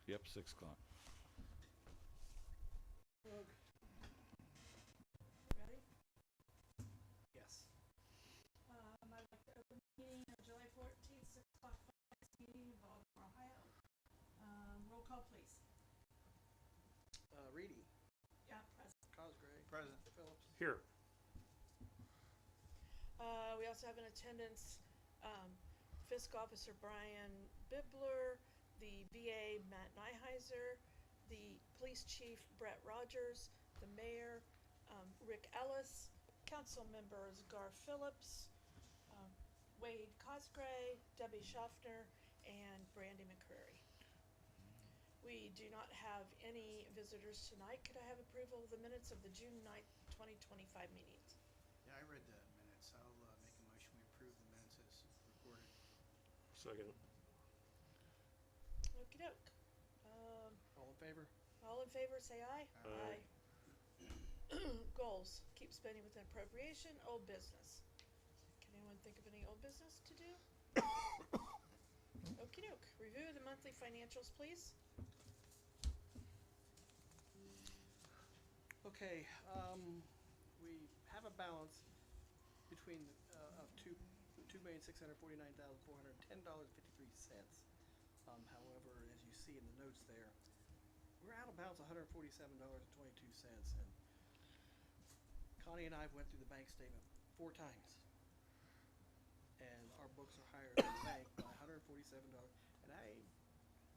Yep, 6 o'clock. Ready? Yes. I'd like to open the meeting of July 14th, 6 o'clock finance meeting in Baltimore, Ohio. Roll call, please. Reedy. Yeah, present. Cosgray. Present. Phillips. Here. We also have in attendance Fisk Officer Brian Bibler, the VA Matt Nyheiser, the Police Chief Brett Rogers, the Mayor Rick Ellis, Council Members Gar Phillips, Wade Cosgray, Debbie Schaffner, and Brandy McCreary. We do not have any visitors tonight. Could I have approval of the minutes of the June 9th, 2025 meetings? Yeah, I read the minutes. I'll make a motion we approve the minutes as recorded. Second. Okey doke. All in favor? All in favor, say aye. Aye. Goals, keep spending within appropriation. Old business. Can anyone think of any old business to do? Okey doke. Review the monthly financials, please. Okay, we have a balance between of $2,649,410.53. However, as you see in the notes there, we're out of balance $147.22, and Connie and I went through the bank statement 4 times, and our books are higher than the bank by $147, and I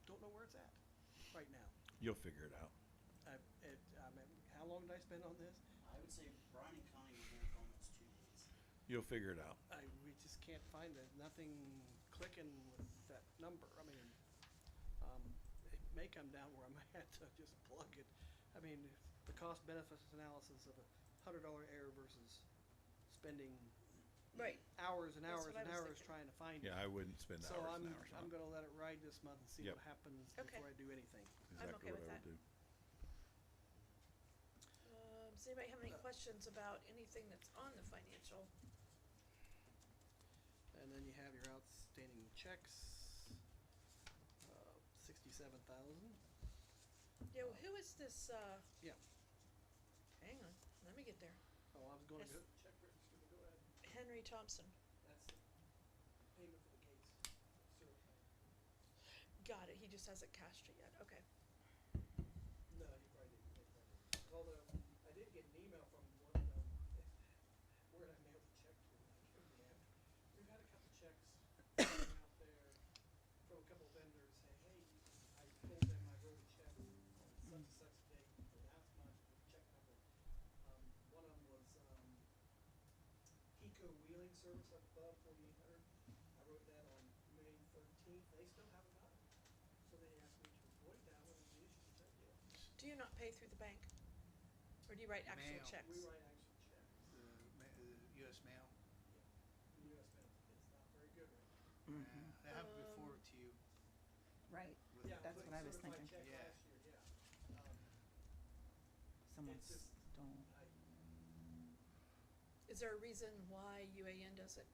don't know where it's at right now. You'll figure it out. How long did I spend on this? I would say Brian and Connie were there for almost 2 days. You'll figure it out. We just can't find it. Nothing clicking with that number. I mean, it may come down where I might have to just plug it. I mean, the cost benefits analysis of $100 error versus spending Right. hours and That's hours what I and was hours thinking. trying to find it. Yeah, I wouldn't spend So hours and hours on I'm it. going to let it ride this month and see Yep. what happens Okay. before I do anything. I'm Exactly okay what with I would that. do. Does anybody have any questions about anything that's on the financial? And then you have your outstanding checks, 67,000. Yeah, well, who is this, Yeah. hang on, let me get there. Oh, I was going to Yes. go check register, but go ahead. Henry Thompson. That's the payment for the case. Sewer plant. Got it, he just hasn't cashed it yet, okay. No, he probably didn't. Although I did get an email from one of them. Where did I mail the check to? I can't remember. We've had a couple checks out there from a couple vendors saying, hey, I told them I wrote a check on such and such date for that much with check number. One of them was Pico Wheeling Service up above 4,800. I wrote that on May 13th. They still haven't got it. So they asked me to avoid that one and reissue the check deal. Do you not pay through the bank? Or do you write actual Mail. checks? We write actual checks. The U.S. mail. The US mail, it's not very good right now. Yeah, that happened before to you. Right, With Yeah, that's put what I was certified thinking. check Yeah. last year, yeah. Someone's It's just- stolen. Is there a reason why UAN doesn't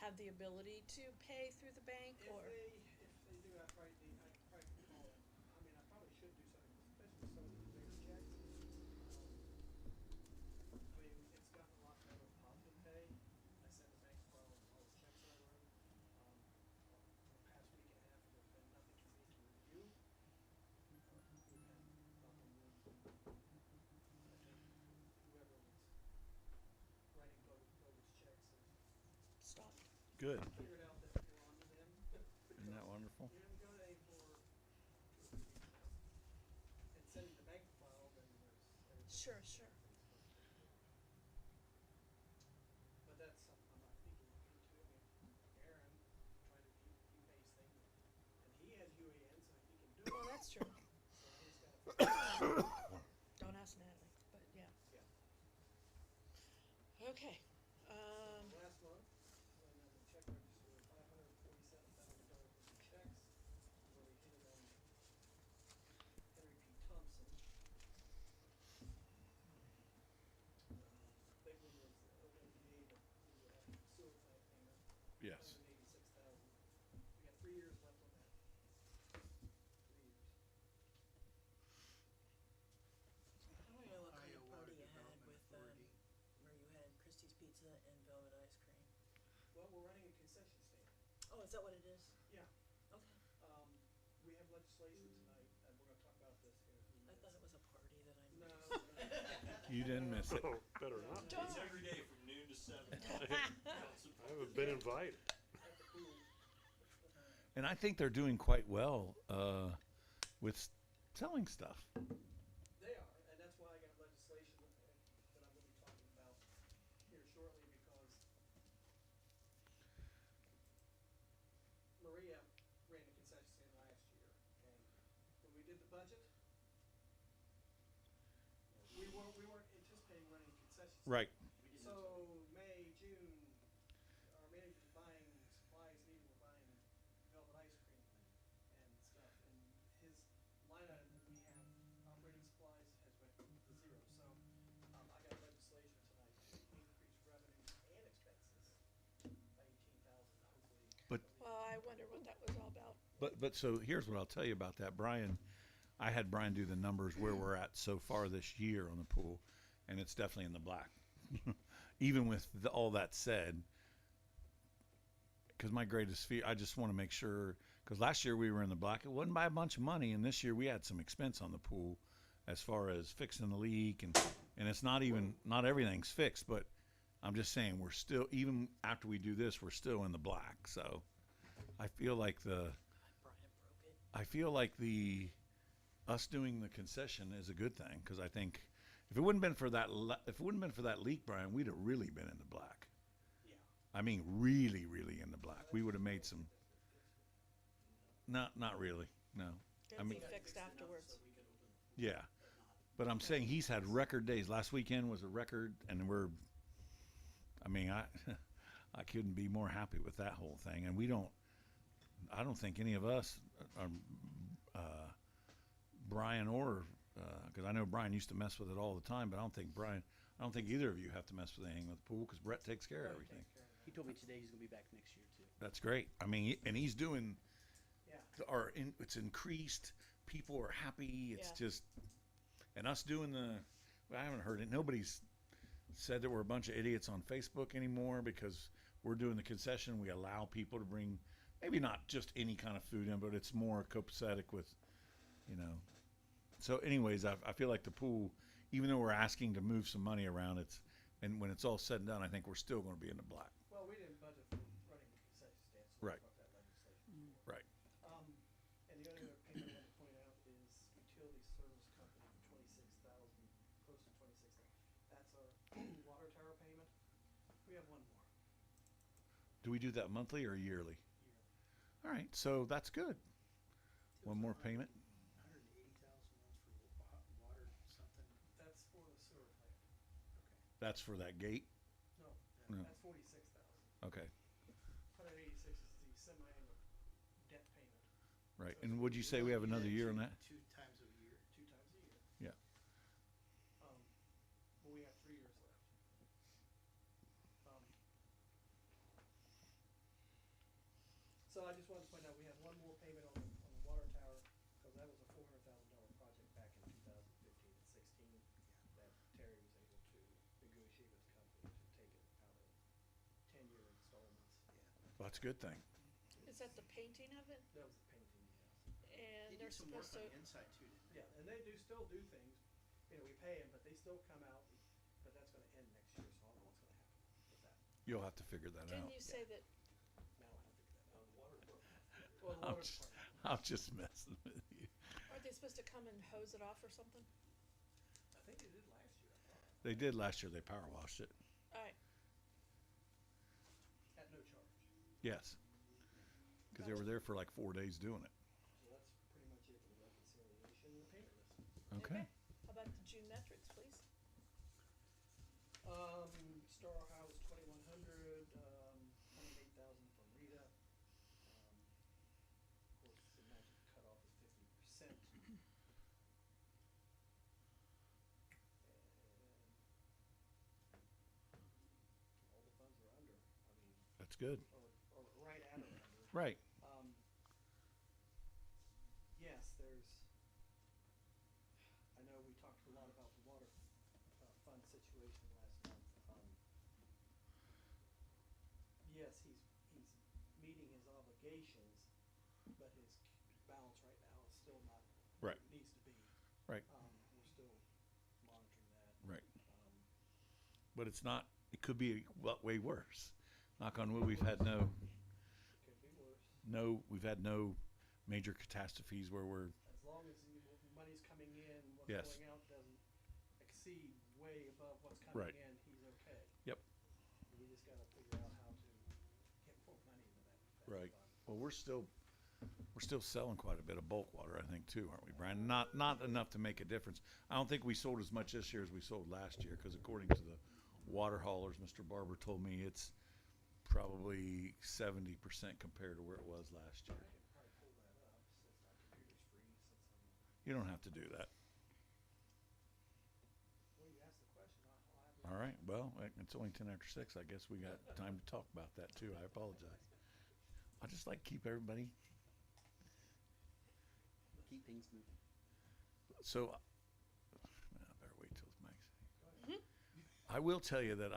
have the ability to pay through the bank, If or? they do, I probably could call it. I mean, I probably should do something, especially some of these bigger checks. I mean, it's gotten a lot better with positive pay. I sent the bank file all the checks that I wrote. For the past week and a half, there's been nothing for me to review. We've had, knock on wood, I think whoever was writing bogus checks has Stop. Good. figured out that it belonged to them. Isn't that wonderful? You haven't got any for 2 or 3 weeks now. And sending the bank file, then there's everything. Sure, sure. But that's something I'm not thinking into. I mean, Aaron tried to, he pays things, and he has UAN, so he can do it. Well, that's true. So I just gotta, Don't ask Natalie, but yeah. yeah. Okay, Last month, when the check register was $547,000 worth of checks, where we hit it on Henry P. Thompson. Big one was the OMDA, the sewer plant payment. Yes. $186,000. We got 3 years left on that. 3 years. Oh, is that what it is? Yeah, Okay. we have legislation tonight, and we're gonna talk about this in a few I minutes. thought it was a party that I No, missed. You didn't miss it. Oh, better not. Don't- It's every day from noon to 7. I haven't been invited. at the pool. And I think they're doing quite well with selling stuff. They are, and that's why I got legislation that I'm gonna be talking about here shortly, because Maria ran the concession stand last year, and when we did the budget, we weren't anticipating running a concession stand. Right. So, May, June, our manager's buying supplies needed, we're buying velvet ice cream and stuff, and his line item that we have, operating supplies, has went to zero, so, I got legislation tonight to increase revenues and expenses by 18,000, hopefully. But- Well, I wonder what that was all about. But so here's what I'll tell you about that, Brian. I had Brian do the numbers where we're at so far this year on the pool, and it's definitely in the black. Even with all that said, because my greatest fear, I just want to make sure. Because last year we were in the black, it wasn't by a bunch of money, and this year we had some expense on the pool, as far as fixing the leak, and it's not everything's fixed, but I'm just saying we're still, even after we do this, we're still in the black. So I feel like Brian broke it. I feel like us doing the concession is a good thing, because I think if it wouldn't been for that leak, Brian, we'd have really been in the black. Yeah. I mean, really, really in the black. We would have made some. Not really. No. I Gonna mean, be fixed enough afterwards. So we could open the pool, yeah. but not. But I'm saying he's had record days. Last weekend was a record, and I mean, I couldn't be more happy with that whole thing. And I don't think any of us, Brian or, because I know Brian used to mess with it all the time, but I don't think either of you have to mess with anything with the pool, because Brett takes care of Brett everything. takes care of He told me today he's gonna be back next year too. That's great. I mean, and he's doing, Yeah. it's increased. People are happy. It's Yeah. just, and us doing I haven't heard it. Nobody's said that we're a bunch of idiots on Facebook anymore, because we're doing the concession. We allow people to bring, maybe not just any kind of food in, but it's more copacetic with, you know. So anyways, I feel like the pool, even though we're asking to move some money around, and when it's all said and done, I think we're still going to be in the black. Well, we didn't budget for running a concession stand, so Right. we brought that legislation forward. Right. And the only other payment I want to point out is utility service company for 26,000, close to 26,000. That's our water tower payment. We have one more Do we do that monthly or yearly? yearly. All right, so that's good. One more payment. 180,000 ones for water something. That's for the sewer plant. Okay. That's for that gate. No, No. that's 46,000. Okay. 186 is the semi-annual debt payment, Right. And would you say we have another year on that? 2 times a year. 2 times a year. Yeah. But we have 3 years left. So I just wanted to point out, we have one more payment on the water tower, because that was a $400,000 project back in 2015 and 16 that Terry was able to negotiate with the company to take it out of 10-year installments. Well, that's a good thing. Is that the painting of it? That was the painting, yes. And They they're did some work supposed to, on the inside too, didn't they? Yeah, and they still do things, we pay them, but they still come out, but that's gonna end next year, so I don't know what's gonna happen with that. You'll have to figure that didn't out. you say that, Now I have to figure that out. The water department. Well, the I'm water just, department. I'm just messing with you. aren't they supposed to come and hose it off or something? I think they did last year, I thought, They did last year. They power washed it. Alright, at no charge. Yes. Because they were there for like 4 days doing it. So that's pretty much it for the reconciliation and the payment list. Okay. how about the June metrics, please? Star Ohio was 2,100, 108,000 from Rita. Of course, the magic cutoff is 50%. And all the funds are under, That's good. or right at or under. Right. Yes, I know we talked a lot about the water fund situation last month. Yes, he's meeting his obligations, but his balance right now is still not Right. where it needs to be. Right. We're still monitoring that. Right. Um, But it's not. It could be way worse. Knock on wood. We've had no. it could be worse. We've had no major catastrophes where we're. As long as the money's coming in, what's Yes. going out doesn't exceed way above what's coming Right. in, he's okay. Yep. We just gotta figure out how to get more money into that Right. fund. Well, we're still selling quite a bit of bulk water, I think, too, aren't we, Brian? Not enough to make a difference. I don't think we sold as much this year as we sold last year, because according to the water haulers, Mr. Barber told me it's probably 70% compared to where it was last year. I can probably pull that up since my computer's free, since I'm, You don't have to do that. well, you asked the question, I'll have it. All right. Well, it's only 10 after 6. I guess we got time to talk about that too. I apologize. I just like to keep everybody. Keep things moving. So, I better wait till his mic's. I will tell you that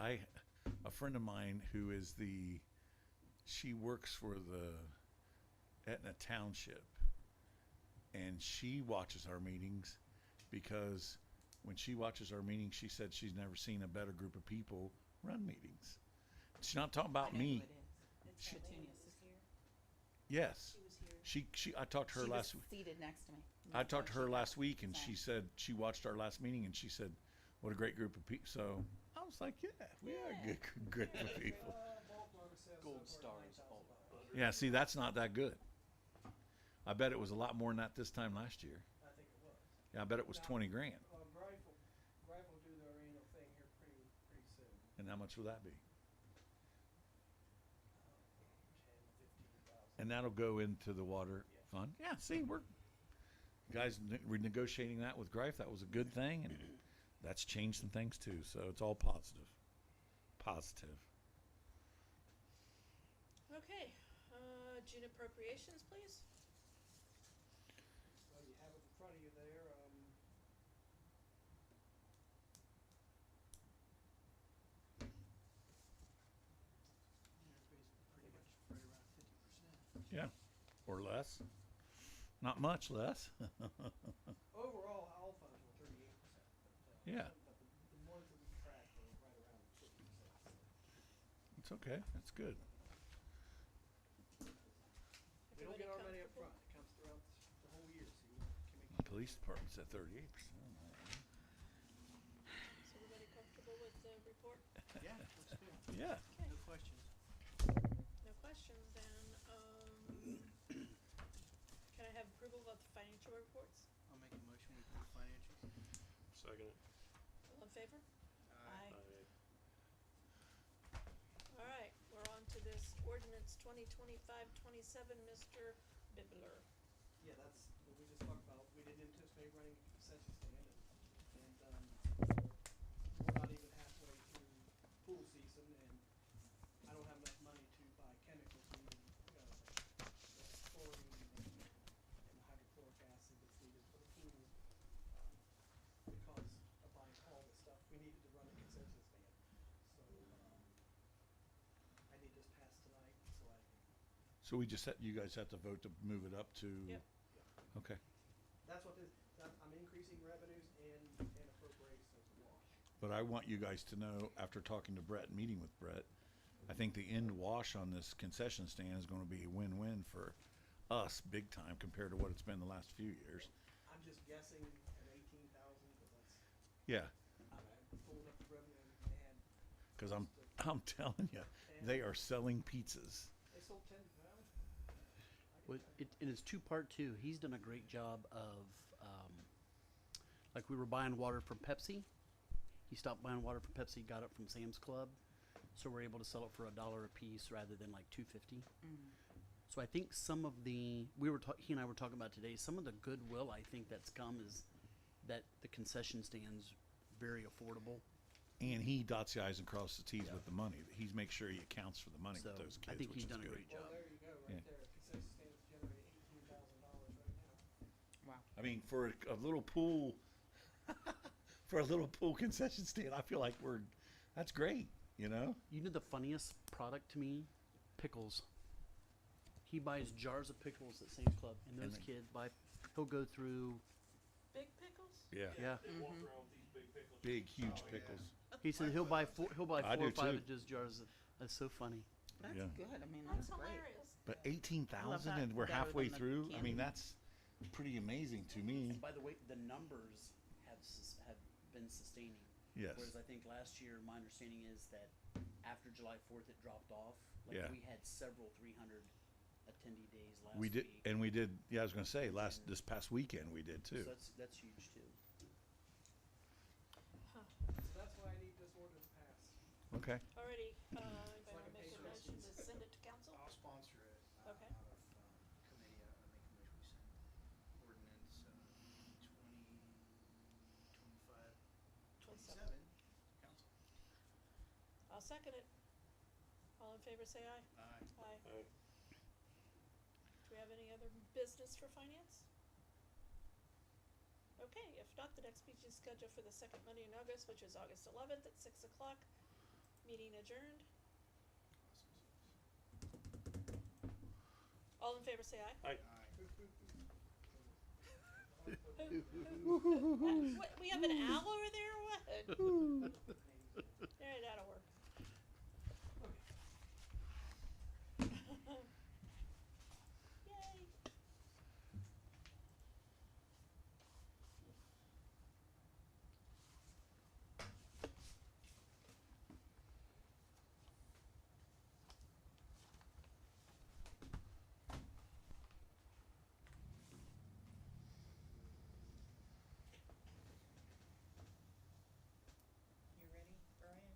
a friend of mine who is she works for the Etna Township, and she watches our meetings because when she watches our meetings, she said she's never seen a better group of people run meetings. She's not talking about I know me. who it is. It's Petunias is here. Yes, She was here. she. I talked to her She last was week. seated next to me. I talked to her last week, and Sorry. she said she watched our last meeting, and she said, "What a great group of people." So I was like, "Yeah, we are a good group of people." Baltimore says Gold so far stars all $9,000. Yeah, see, that's not that good. I bet it was a lot more than that this time last year. I think it was. Yeah, I bet it was 20 grand. Greif will do their annual thing here pretty soon. And how much will that be? 10, 15,000. And that'll go into the water Yes. fund. Yeah, see, we're negotiating that with Greif. That was a good thing, and that's changed some things too. So it's all positive. Positive. Okay, June appropriations, please. Well, you have it in front of you there, Pretty much right around 50%. Yeah, or less. Not much less. overall, all funds were 38%, but, Yeah. but the ones that we tracked were right around 50%. It's okay. That's good. We don't get our money up Everybody front, it comes throughout the whole year, so you can make The sure. police department's at 38%. Is everybody comfortable with the report? Yeah, looks good. Yeah. Okay, No questions. no questions then, can I have approval of the financial reports? I'll make a motion we approve financials. Second. All in favor? Aye. All right, we're on to this ordinance 2025-27, Mr. Bibler. Yeah, that's what we just talked about, we didn't anticipate running a concession stand, and, we're not even halfway through pool season, and I don't have enough money to buy chemicals, we need, the chlorine and hydrochloric acid that's needed for the pool. Because of buying all this stuff, we needed to run a concession stand, so, I need this passed tonight, so I can. So you guys have to vote to move it up to. Yep. Okay. That's what this, I'm increasing revenues and appropriations wash. But I want you guys to know, after talking to Brett, and meeting with Brett, I think the end wash on this concession stand is going to be a win-win for us, big time, compared to what it's been the last few years. I'm just guessing at 18,000, cause that's, Yeah, I'm pulling up the revenue and. because I'm telling you, they are selling pizzas. They sold 10, well. Well, it is two-part too. He's done a great job of, like we were buying water from Pepsi. He stopped buying water from Pepsi, got it from Sam's Club. So we're able to sell it for $1 a piece rather than like $2.50. So I think some of he and I were talking about today, some of the goodwill I think that's come is that the concession stand's very affordable. And he dots the i's and crosses the t's with the money. He's make sure he accounts for the money So with those kids, I think which he's is done a good. great job. Well, there you go, Yeah. right there, concession stands generate $18,000 right now. I mean, for a little pool, for a little pool concession stand, I feel like that's great, you know? You know the funniest product to me? Pickles. He buys jars of pickles at Sam's Club, and those then- kids buy. He'll go through. Big pickles? Yeah. Yeah, They walk around with these big pickles. Big, huge pickles. he said he'll buy four. He'll buy I 4 or do 5 too. of just jars. That's so funny. That's Yeah. good. I mean, That's that's great. hilarious. But 18,000 that and we're better halfway than the through. I candy. mean, that's pretty amazing to me. And by the way, the numbers have been sustaining. Yes. Whereas I think last year, my understanding is that after July 4th, it dropped off. Like Yeah. we had several 300 attendee days last We did, week. and we did. Yeah, I was going to say this past weekend we did too. So that's huge too. Huh. So that's why I need this ordinance passed. Okay. Alrighty, anybody like wanna a make a paper motion to receipt. send it to council? I'll sponsor it. Okay. Out of committee, I make a motion we send ordinance 27 council. I'll second it. All in favor, say aye. Aye. Aye. Aye. Do we have any other business for finance? Okay, if not, the next meeting is scheduled for the second Monday in August, which is August 11th at 6 o'clock. Meeting adjourned. All in favor, say aye. Aye. What, we have an owl over there or what? Alright, that'll work. Yay. You ready, Brian?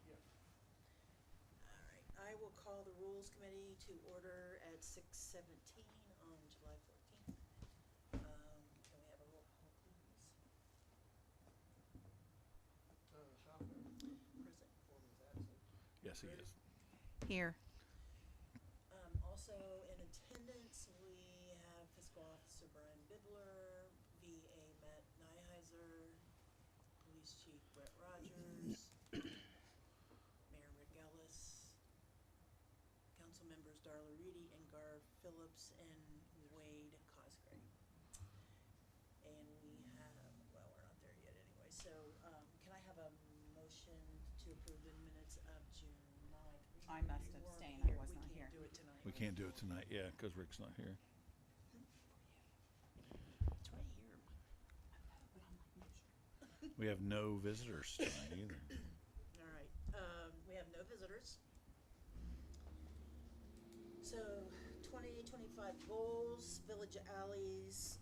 Yeah. All right. I will call the Rules Committee to order at 6:17 on July 14th. Can we have a roll call, please? Schaffner, Present. Foreman's absent. Yes, he is. Here. Also in attendance, we have Fiscal Officer Brian Bibler, VA Matt Nyheiser, Police Chief Brett Rogers, Mayor Rick Ellis, council members Darla Reedy and Gar Phillips and Wade Cosgray. And we have, well, we're not there yet anyway, so, can I have a motion to approve the minutes of June 9th? I must You weren't abstain. I here. was We not can't here. do it tonight. We can't do it tonight, yeah, because Rick's not here. It's right here. We have no visitors tonight either. All right, we have no visitors. So, 2025 goals, Village Alleys,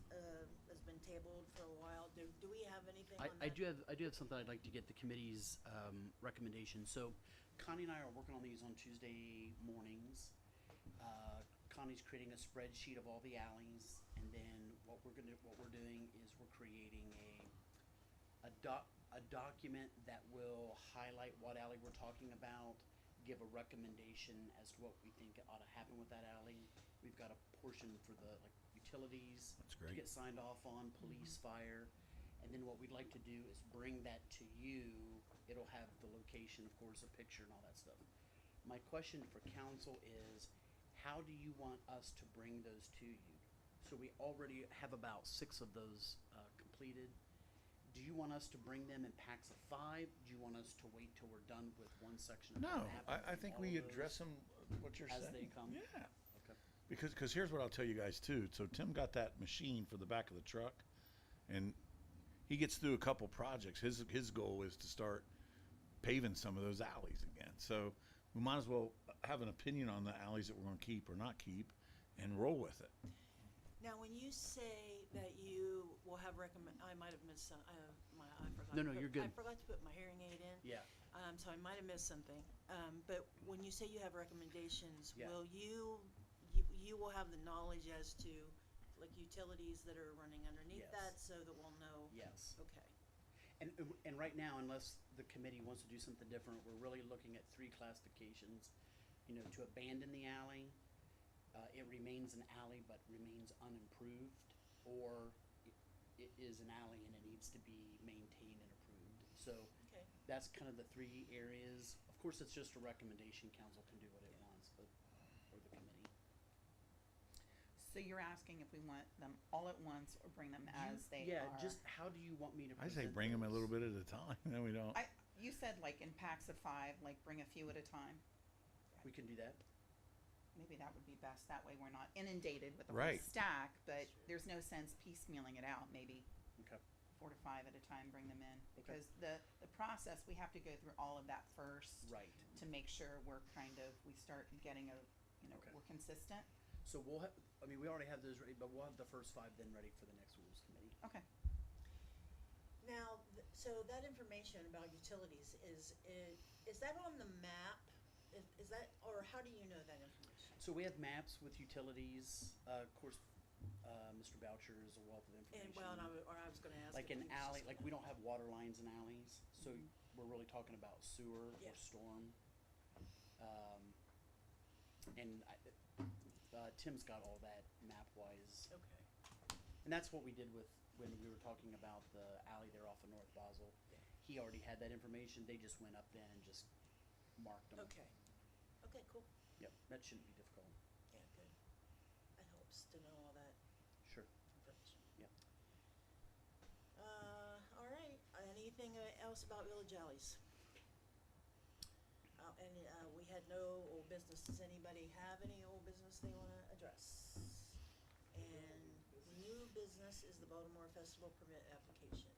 has been tabled for a while. Do we have anything on that? I do have something I'd like to get the committee's recommendation. So Connie and I are working on these on Tuesday mornings. Connie's creating a spreadsheet of all the alleys, and then what we're doing is we're creating a document that will highlight what alley we're talking about, give a recommendation as to what we think ought to happen with that alley. We've got a portion for the utilities That's to great. get signed off on, police, fire, and then what we'd like to do is bring that to you. It'll have the location, of course, a picture and all that stuff. My question for council is, how do you want us to bring those to you? So we already have about 6 of those completed. Do you want us to bring them in packs of 5? Do you want us to wait till we're done with one section of No, what happened I and think all we of address those? them, what you're as saying. they come? Yeah. Okay. Because here's what I'll tell you guys too. So Tim got that machine for the back of the truck, and he gets through a couple projects. His goal is to start paving some of those alleys again. So we might as well have an opinion on the alleys that we're going to keep or not keep, and roll with it. Now, when you say that you will have I might have missed some, I forgot. No, to no, put- you're good. I forgot to put my hearing aid in. Yeah. So I might have missed something. But when you say you have recommendations, Yeah. will you will have the knowledge as to, like, utilities that are running underneath Yes. that, so that we'll know? Yes. Okay. And right now, unless the committee wants to do something different, we're really looking at 3 classifications. You know, to abandon the alley, it remains an alley but remains unimproved, or it is an alley and it needs to be maintained and approved. So Okay. that's kind of the 3 areas. Of course, it's just a recommendation. Council can do what it wants, but, or the committee. So you're asking if we want them all at once or bring them as they Yeah, are? just how do you want me to I say present bring them a those? little bit at a time. No, we don't. You said like in packs of 5, like bring a few at a time. We can do that. Maybe that would be best. That way we're not inundated with a Right. whole stack, but there's no sense piecemealing it out. Maybe Okay. 4 to 5 at a time, bring them in. Because the process, we have to go through all of that first. Right. To make sure we're we start getting Okay. we're consistent. So we'll have, I mean, we already have those ready, but we'll have the first 5 then ready for the next rules committee. Okay. Now, so that information about utilities, is that on the map? Is that, or how do you know that information? So we have maps with utilities. Of course, Mr. Boucher is a wealth of information. And, well, I was gonna ask. Like if an he was alley, just like gonna- we don't have water lines in alleys, so we're really talking about sewer Yeah. or storm. And Tim's got all that map wise, Okay, and that's what we did with when we were talking about the alley there off of North Basel. Yeah. He already had that information. They just went up then and just marked them. okay, okay, cool, Yep, that shouldn't be difficult. yeah, good. That helps to know all that Sure. information. Yep. All right, anything else about Village Alleys? We had no old business. Does anybody have any old business they wanna address? And new business is the Baltimore Festival permit application.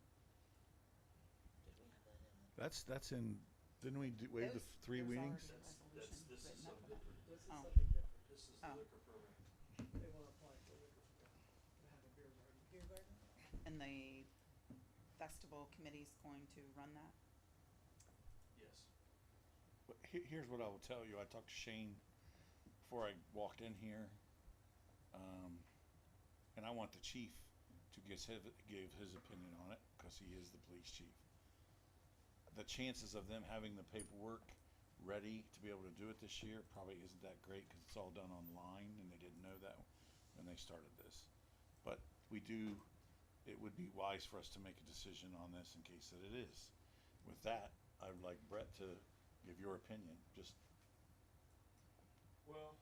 Did we have that in? That's in. Didn't we waive the 3 There's meetings? already a This resolution is written up something for that. different. This is Oh. something different. This is Oh. the liquor permit. They wanna apply for liquor, to have a beer garden. Beer garden? And the festival committee's going to run that? Yes. But here's what I will tell you. I talked to Shane before I walked in here, and I want the chief to give his opinion on it because he is the police chief. The chances of them having the paperwork ready to be able to do it this year probably isn't that great because it's all done online and they didn't know that when they started this. But it would be wise for us to make a decision on this in case that it is. With that, I would like Brett to give your opinion. Just Well,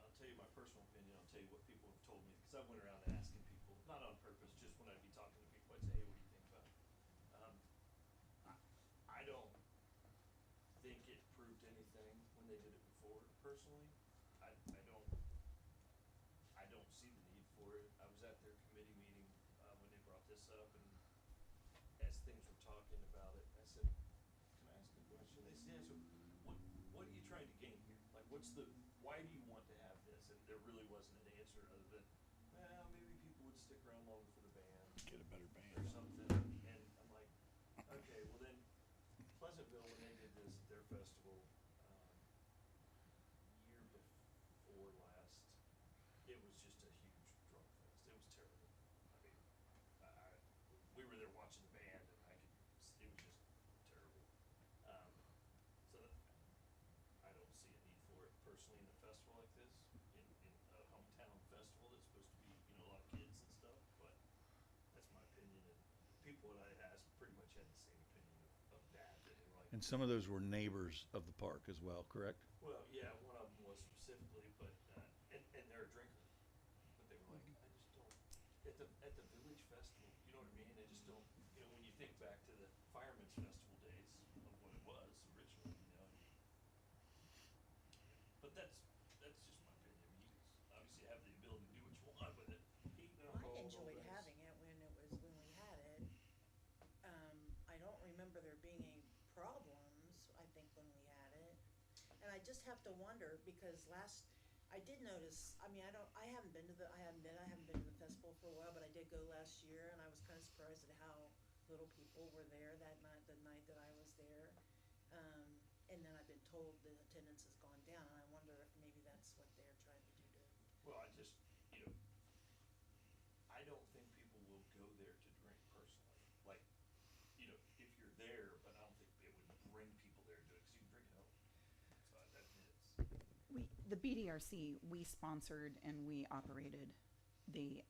I'll tell you my personal opinion. I'll tell you what people have told me because I went around asking people, not on purpose, just when I'd be talking to people, I'd say, "Hey, what do you think about it?" I don't think it proved anything when they did it before. Personally, I don't see the need for it. I was at their committee meeting when they brought this up, and as things were talking about it, I said, "Can I ask a question?" They said, "Yeah, so what are you trying to gain here? Like, why do you want to have this?" And there really wasn't an answer other than, well, maybe people would stick around longer for the band get a better or band. something. And I'm like, okay, well then, Pleasantville, when they did this at their festival, year before last, it was just a huge drunk fest. It was terrible. I mean, we were there watching the band, and it was just terrible. So I don't see a need for it personally in a festival like this, in a hometown festival that's supposed to be, a lot of kids and stuff. But that's my opinion, and people that I asked pretty much had the same opinion of that. That they were like, And some of those were neighbors of the park as well, correct? well, yeah, one of them was specifically, but and they're a drinker, but they were like, I just don't at the village festival, you know what I mean? I just don't, when you think back to the Fireman's Festival days of what it was originally, But that's just my opinion. I mean, you obviously have the ability to do what you want with it. Eat Well, alcohol, I all enjoyed this. having it when we had it. I don't remember there being any problems, I think, when we had it. And I just have to wonder, because I did notice, I mean, I haven't been to the festival for a while, but I did go last year, and I was kinda surprised at how little people were there that night, the night that I was there. And then I've been told the attendance has gone down, and I wonder if maybe that's what they're trying to do to. Well, I don't think people will go there to drink personally. Like, if you're there, but I don't think it would bring people there to do it because you can drink at home. So The BDRC, we sponsored and we operated the,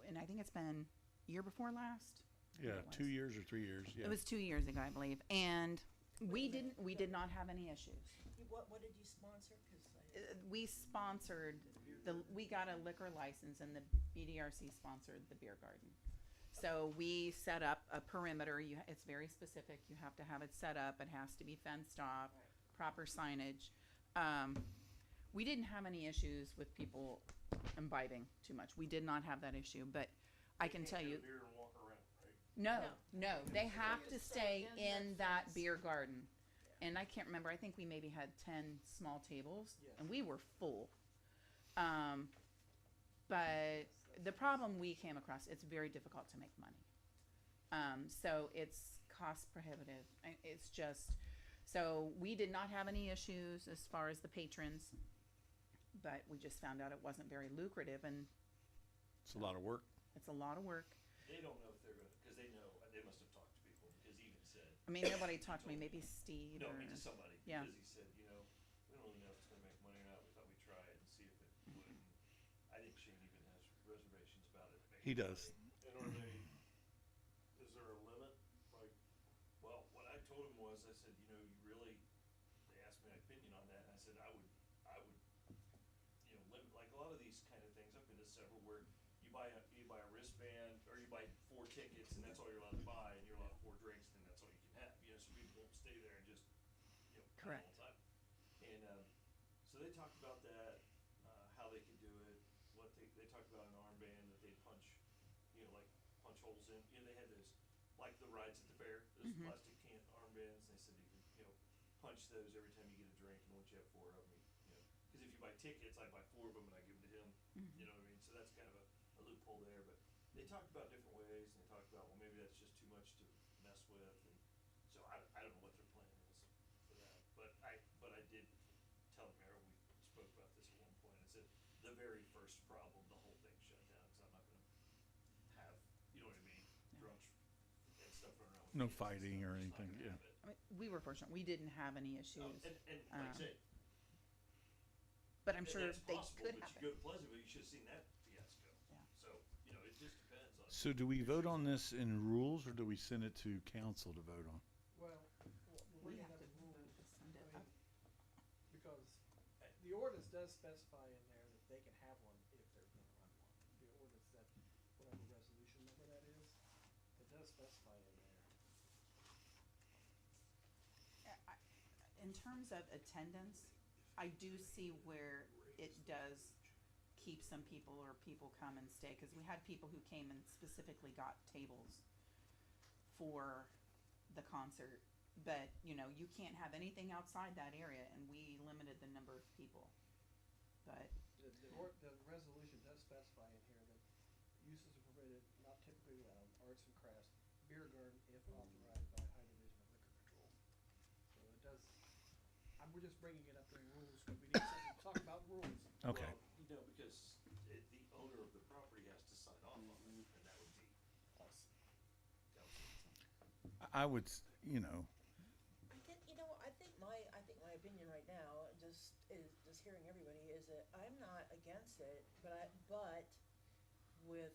and I think it's been year before last. Yeah, It 2 was. years or 3 years. Yeah. It was 2 years ago, I believe, and we did not have any issues. What did you sponsor? 'Cause we sponsored we got a liquor license, and the BDRC sponsored the beer garden. So we set up a perimeter. It's very specific. You have to have it set up. It has to be fenced off, proper signage. We didn't have any issues with people imbibing too much. We did not have that issue, but I can tell you, Beer and walk around, right? no, they have to stay in that fence. beer garden. And I can't remember. I think we maybe had 10 small tables, Yes. and we were full. But the problem we came across, it's very difficult to make money. So it's cost prohibitive. It's just, so we did not have any issues as far as the patrons, but we just found out it wasn't very lucrative, and It's a lot of work. it's a lot of work. They don't know if they're gonna, cause they know, they must have talked to people, because he even said, I mean, nobody talked to me, maybe Steve no, or, I mean to somebody, yeah. because he said, we don't really know if it's gonna make money or not, we thought we'd try it and see if it would. And I think Shane even has reservations about it. He does. And are they, is there a limit? Like, well, what I told him was, I said, you really, they asked me my opinion on that, and I said, I would, limit, like a lot of these kind of things, I've been to several where you buy a wristband, or you buy 4 tickets, and that's all you're allowed to buy, and you're allowed 4 drinks, and that's all you can have, so people won't stay there and just, Correct. all the time. And, so they talked about that, how they could do it, they talked about an armband that they'd punch, like punch holes in, they had those, like the rides at the fair, those plastic can armbands, they said you could, punch those every time you get a drink, and once you have 4 of them, cause if you buy tickets, I buy 4 of them and I give them to him, you know what I mean, so that's kind of a loophole there, but they talked about different ways, and they talked about, well, maybe that's just too much to mess with, and so I don't know what their plan is for that, but I did tell the mayor, we spoke about this at one point, I said, the very first problem, the whole thing shut down, cause I'm not gonna have, you know what I mean, drunks and stuff running around with No kids and fighting stuff, or we're just not anything, gonna yeah. have it. I mean, we were fortunate. We didn't have any issues. And like I said, But I'm and sure that's they possible, could but happen. you go to Pleasantville, you should've seen that fiasco. Yeah. So, it just depends on. So do we vote on this in rules, or do we send it to council to vote on? Well, We we have have to rules, vote to send it I up. mean, because the ordinance does specify in there that they can have one if they're gonna run one. The ordinance that, whatever resolution number that is, it does specify in there. In terms of attendance, I do see where it does keep some people, or people come and stay, because we had people who came and specifically got tables for the concert. But, you can't have anything outside that area, and we limited the number of people. But, The resolution does specify in here that uses are permitted, not typically allowed, arts and crafts, beer garden if authorized by High Division of Liquor Control. So it does, we're just bringing it up during rules, because we need something to talk about rules. Okay. Well, because the owner of the property has to sign off on it, and that would be us. Council. I would, I think my opinion right now, just hearing everybody, is that I'm not against it, but with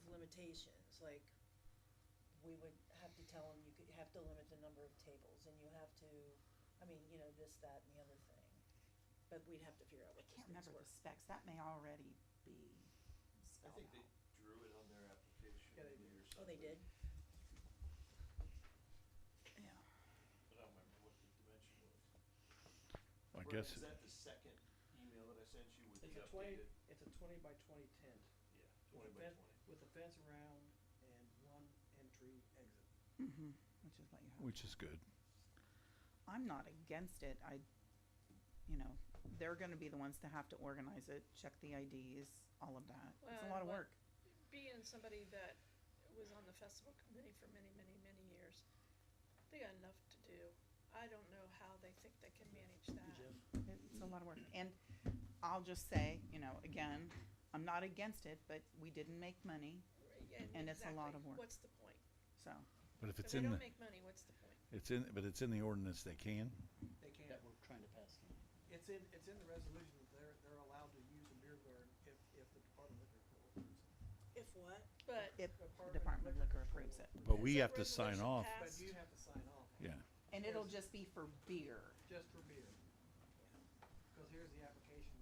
limitations, like, we would have to tell them, you have to limit the number of tables, and you have to, this, that, and the other thing. But we'd have to figure out I what those can't things remember were. the specs. That may already be I spelled think they out. drew it on their application. Yeah, they maybe, did. or Oh, they something. did? Yeah. But I don't remember what the dimension was. I Brett, guess, is that the second email that I sent you with It's the a 20 updated? it's a 20 by 20 tent. Yeah, 20 by 20. With a fence around and one entry exit. Which is what you have. which is good. I'm not against it. They're going to be the ones to have to organize it, check the IDs, all of that. It's a lot of Well, work. Being somebody that was on the festival committee for many, many, many years, they got enough to do. I don't know how they think they can manage that. It's a lot of work. And I'll just say, again, I'm not against it, but we didn't make money, and it's a lot of work. What's the point? so. But if If it's they in don't the, make money, what's the point? it's in the ordinance, they can. They can. That we're trying to pass. It's in the resolution that they're allowed to use a beer garden if the Department of Liquor approves it. If what? But If the Department of Department of Liquor Liquor approves it. But Has we that have to sign resolution off. But passed? you have to sign off. Yeah. And it'll just be for beer. Just for beer. here's the application.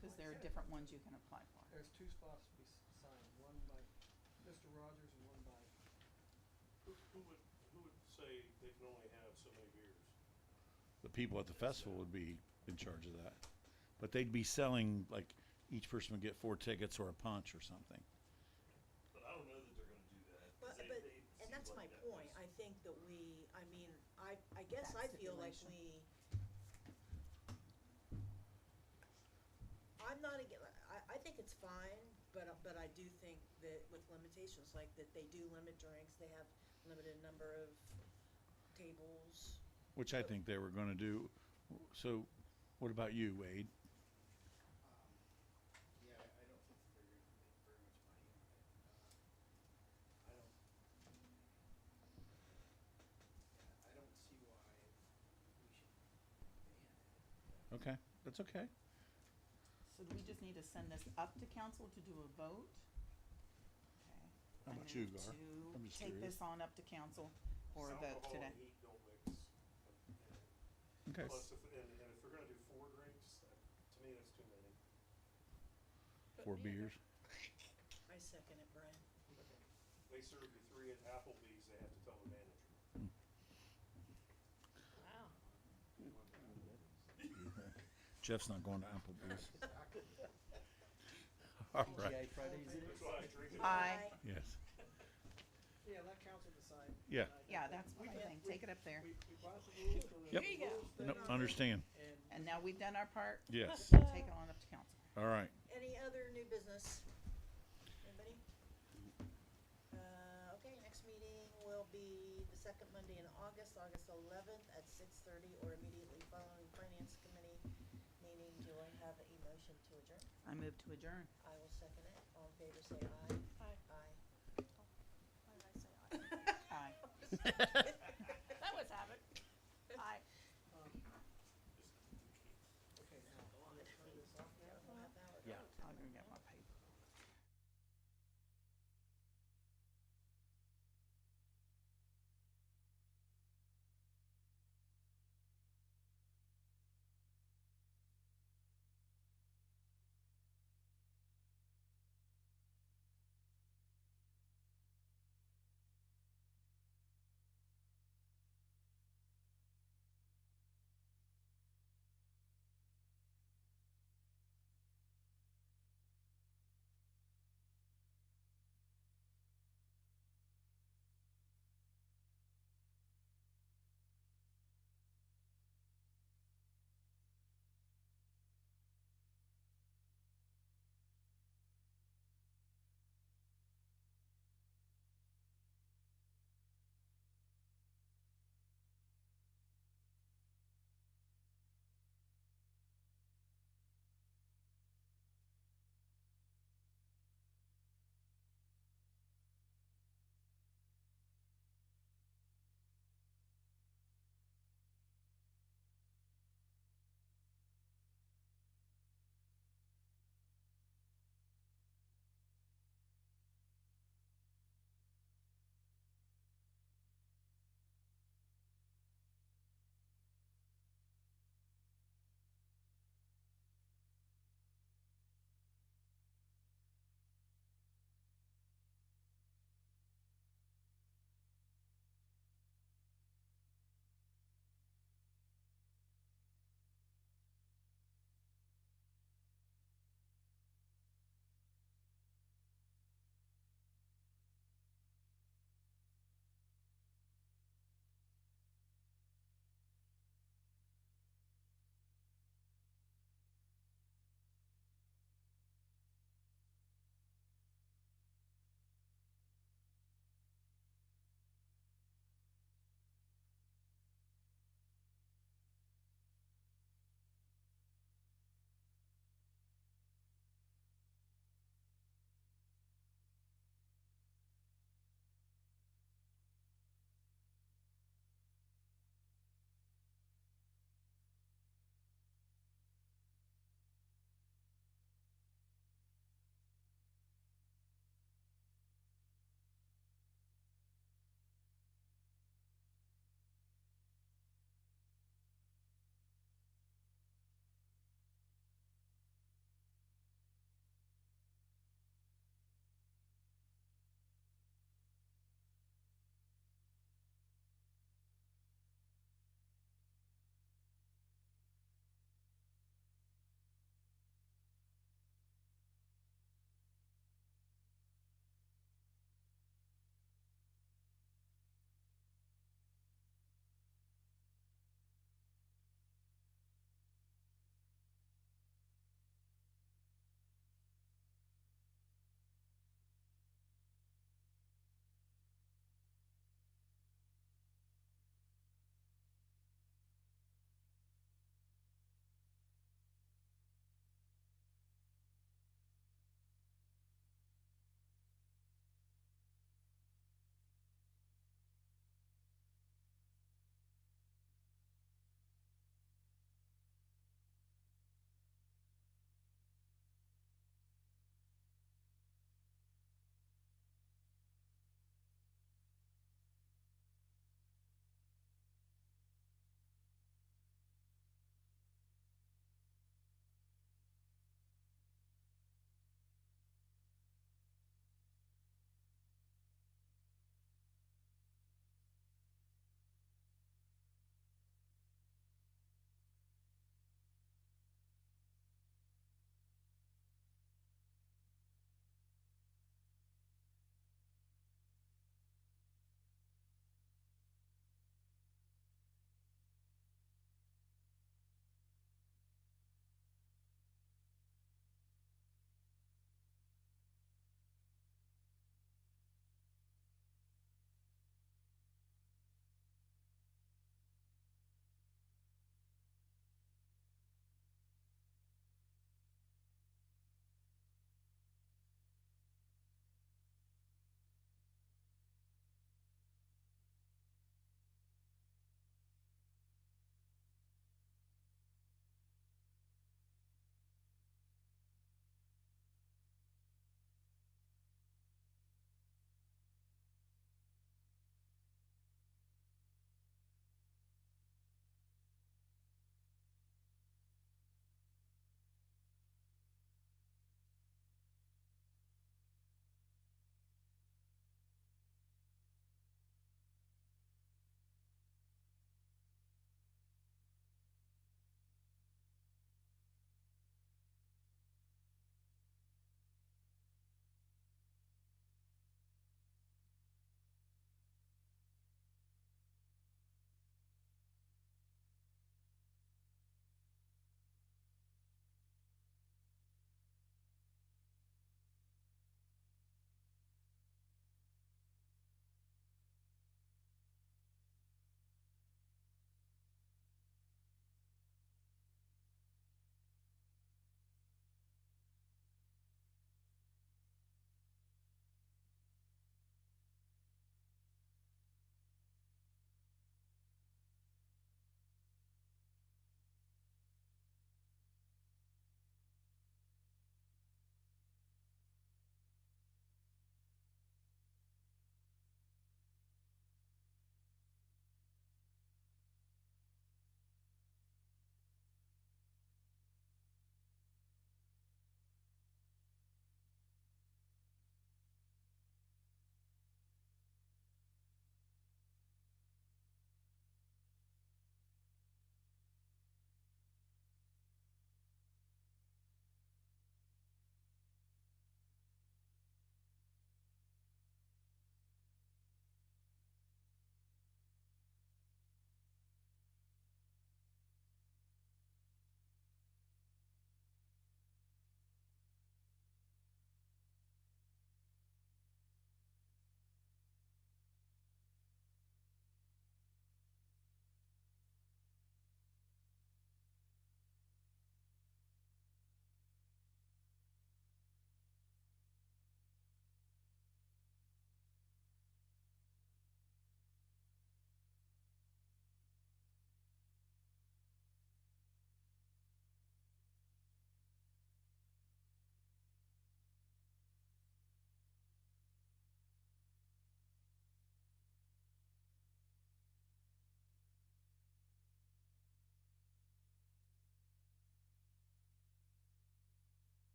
Cause there are different ones you can apply for. There's 2 spots to be signed, one by Mr. Rogers and one by, Who would say they can only have so many beers? The people at the festival would be in charge of that. But they'd be selling, like, each person would get 4 tickets or a punch or something. But I don't know that they're gonna do that. 'Cause But, it and seems that's my like that point, was- I think that I guess That I feel like stipulation. I'm not I think it's fine, but I do think that with limitations, like that they do limit drinks, they have limited number of tables. Which I think they were going to do. So, what about you, Wade? Yeah, I don't think that they're gonna make very much money on it. I don't see why we should ban it. Okay, that's okay. So do we just need to send this up to council to do a vote? Okay. How I about you, move Gar? to I'm just take curious. this on up to council for a vote Alcohol today. and heat don't mix. And Okay. plus, if they're gonna do 4 drinks, to me, that's too many. 4 beers. I second it, Brian. They serve you 3 at Applebee's, they have to tell the manager. Wow. Jeff's not going to Applebee's. All right. TGI Fridays in it. That's why I drink it. Aye. Yes. yeah, let council decide. Yeah. Yeah, that's what I think. Take it up there. We brought the rules to the. Yep. There you go. rules thing Nope, on understand. And And now we've done our part. Yes. Take it on up to council. All right. Any other new business? Anybody? Okay, next meeting will be the second Monday in August, August 11th at 6:30 or immediately following finance committee meeting. Do I have a motion to adjourn? I move to adjourn. I will second it. All in favor, say aye. Aye. Aye. Why did I say aye? Aye. That was habit. Aye. okay, now, we'll turn this off now. We'll have Ballard. Yeah. I'll go get my paper.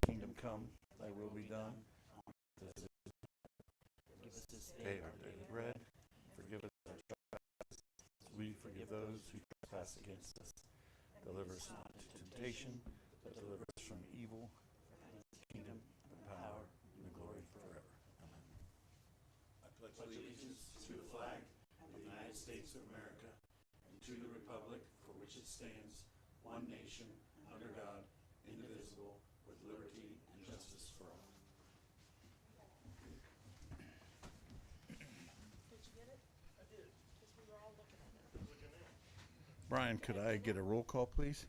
Kingdom come, thy will be done. Give us this Day our daily bread. Forgive us our trespasses. We forgive those who trespass against us. Deliver us not into temptation, but deliver us from evil. The kingdom, the power, and the glory forever. Amen. I pledge allegiance to the flag of the United States of America and to the republic for which it stands, one nation, under God, indivisible, with liberty and justice for all. Did you get it? I did. Because we were all looking at it. Brian, could I get a roll call, please?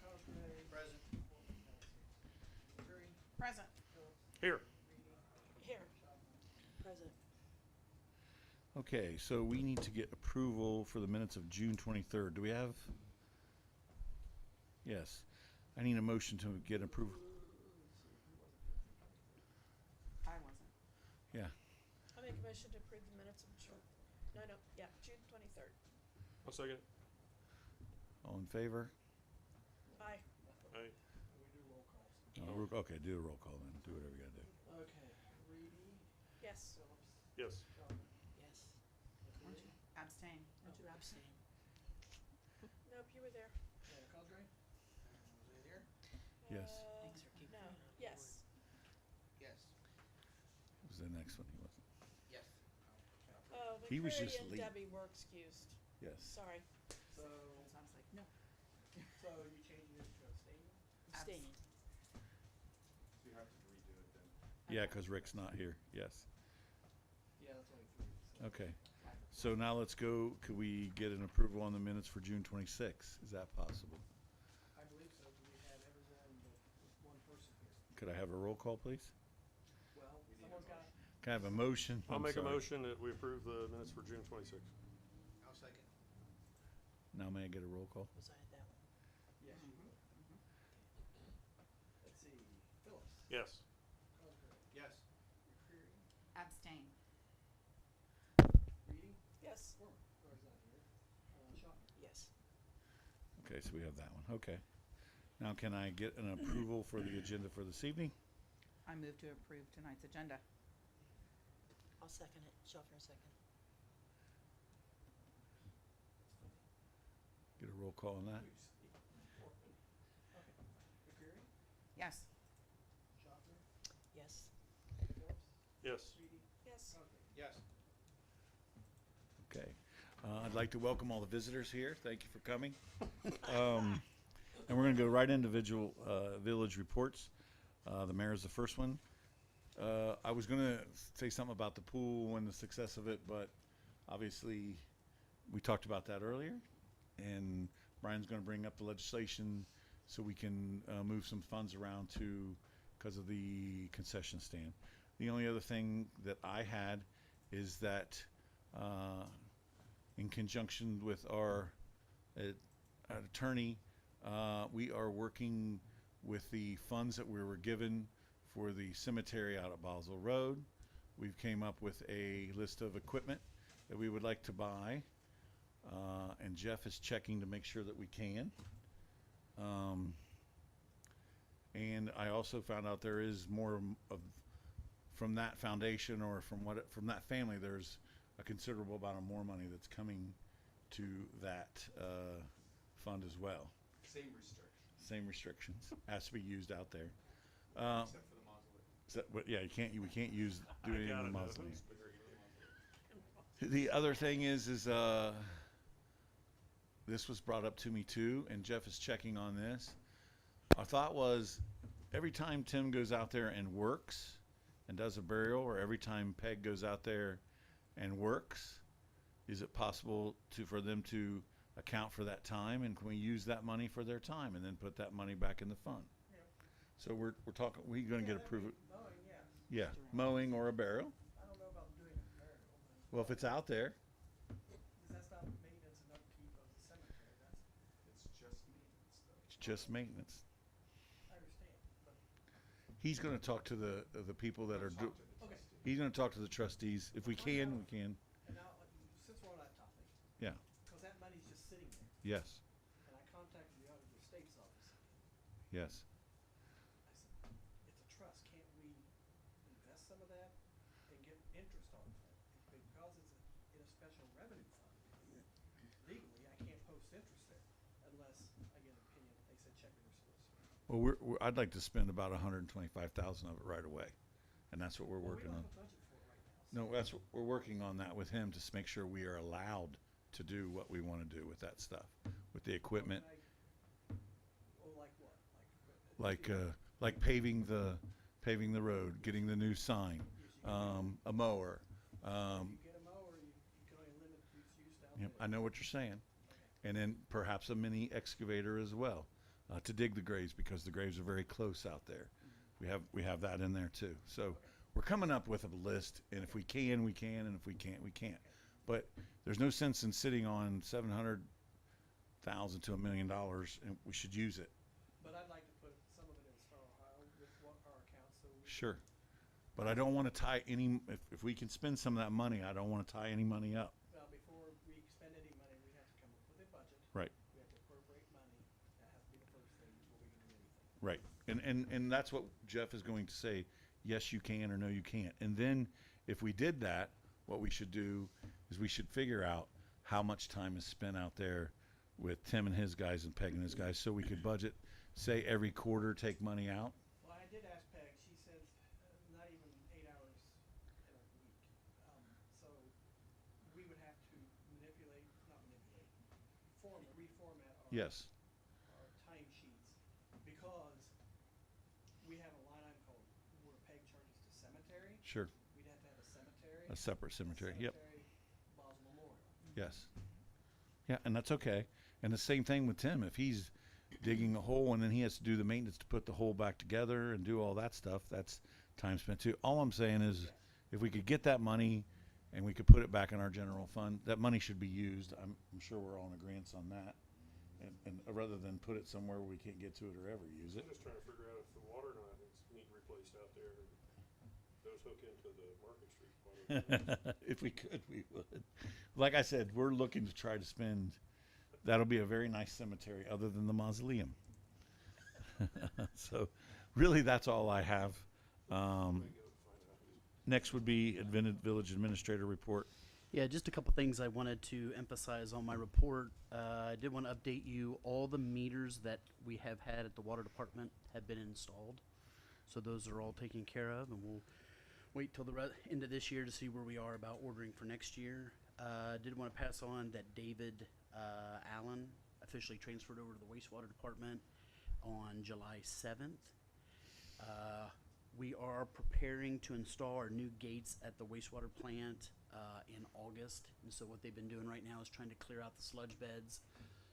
Cosgrave. Present. Curry. Present. Phillips. Here. Here. Present. Okay, so we need to get approval for the minutes of June 23rd. Do we have? Yes. I need a motion to get approval. I wasn't. Yeah. I make a motion to approve the minutes of June, June 23rd. I'll second it. All in favor? Aye. Aye. We do roll calls. Okay, do a roll call then. Do whatever you gotta do. Okay. Reedy. Yes. Phillips. Yes. Johnson. Yes. Weren't you? Abstain. Would you abstain? Nope, you were there. Cosgrave. Was I there? Yes. Thanks for keeping No, me on yes. Yes. What was the next one? He wasn't. Yes. Oh, He was McCreary just and late. Debbie were excused. Yes. Sorry. So, So I was like, no. so you changing it to abstain? Abstaining. So you have to redo it then. Yeah, because Rick's not here. Yes. Yeah, that's only three. So. Okay. So now let's go. Could we get an approval on the minutes for June 26th? Is that possible? I believe so, 'cause we had everyone but one person here. Could I have a roll call, please? Well, someone's got, Can I have a motion? I'll I'm make a sorry. motion that we approve the minutes for June 26th. I'll second. Now may I get a roll call? Was I at that one? yes, you will. Let's see, Phillips. Yes. Cosgrave. Yes. McCreary. Abstain. Reedy. Yes. Foreman. Or is not here. Schaffner. Yes. Okay, so we have that one. Okay. Now can I get an approval for the agenda for this evening? I move to approve tonight's agenda. I'll second it. Schaffner second. Get a roll call on that? Okay. McCreary. Yes. Schaffner. Yes. Phillips. Yes. Reedy. Yes. Cosgrave. Yes. Okay. I'd like to welcome all the visitors here. Thank you for coming. And we're going to go right into village reports. The mayor is the first one. I was going to say something about the pool and the success of it, but obviously we talked about that earlier. And Brian's going to bring up the legislation so we can move some funds around because of the concession stand. The only other thing that I had is that in conjunction with our attorney, we are working with the funds that we were given for the cemetery out at Basel Road. We've came up with a list of equipment that we would like to buy, and Jeff is checking to make sure that we can. And I also found out there is more from that foundation or from that family. There's a considerable amount of more money that's coming to that fund as well. Same restrictions, Same restrictions. Has to be used out there. except for the mausoleum. Yeah, we can't use do I anything got in it the now. mausoleum. But they're gonna The other thing is this was brought up to me too, and Jeff is checking on this. Our thought was every time Tim goes out there and works and does a burial, or every time Peg goes out there and works, is it possible for them to account for that time, and can we use that money for their time and then put that money back in the fund? Yeah. So we're talking. We're going to get that'd approval. be mowing, yes. Yeah, mowing or a burial. I don't know about doing a burial, but. Well, if it's out there, Because that's not maintenance and upkeep of the cemetery, it's just maintenance. I understand, but, He's going to talk to the people that are talk to the okay, trustees. He's going to talk to the trustees. If we can, we can. and now, since we're on that topic, Yeah. because that money's just sitting there, Yes. and I contacted the auditor of state's office, Yes. I said, it's a trust, can't we invest some of that and get interest on it? Because it's in a special revenue fund, legally, I can't post interest there unless I get an opinion. They said check with your solicitor. Well, I'd like to spend about 125,000 of it right away, and that's what we're Well, we working don't on. have a budget for it right now. No, that's what we're working on that with him to make sure we are allowed to do what we want to do with that stuff, with the equipment, Oh, like what? Like equipment? like paving the road, getting the new sign, a mower. If you get a mower, you can only limit its use down Yep, there. I know what you're saying, and then perhaps a mini excavator as well, to dig the graves because the graves are very close out there. We have that in there too. So we're coming up with a list, and if we can, we can, and if we can't, we can't. But there's no sense in sitting on $700,000 to $1 million, and we should use it. But I'd like to put some of it in Star Ohio with our accounts, so we. Sure. But I don't want to tie any, if we can spend some of that money, I don't want to tie any money up. Well, before we expend any money, we have to come up with a budget. Right. We have to appropriate money. That has to be the first thing before we can do anything. Right. And that's what Jeff is going to say, yes, you can, or no, you can't. And then if we did that, what we should do is we should figure out how much time is spent out there with Tim and his guys and Peg and his guys, so we could budget, say every quarter, take money out. Well, I did ask Peg, she said, not even 8 hours in a week. So we would have to reformat Yes. our timesheets because we have a line item called where Peg charges to cemetery. Sure. We'd have to have a cemetery. A separate cemetery. Yep. Basel Memorial. Yes. Yeah, and that's okay. And the same thing with Tim. If he's digging a hole and then he has to do the maintenance to put the hole back together and do all that stuff, that's time spent too. All I'm saying is if we could get that money and we could put it back in our general fund, that money should be used. I'm sure we're all in agreement on that. And rather than put it somewhere where we can't get to it or ever use it. I'm just trying to figure out if the water line needs replaced out there. Those hook into the Market Street water. If we could, we would. Like I said, we're looking to try to spend. That'll be a very nice cemetery, other than the mausoleum. So, really, that's all I have. Next would be Village Administrator report. Yeah, just a couple things I wanted to emphasize on my report. I did want to update you. All the meters that we have had at the water department have been installed. So those are all taken care of, and we'll wait till the end of this year to see where we are about ordering for next year. I did want to pass on that David Allen officially transferred over to the wastewater department on July 7th. We are preparing to install our new gates at the wastewater plant in August. And so what they've been doing right now is trying to clear out the sludge beds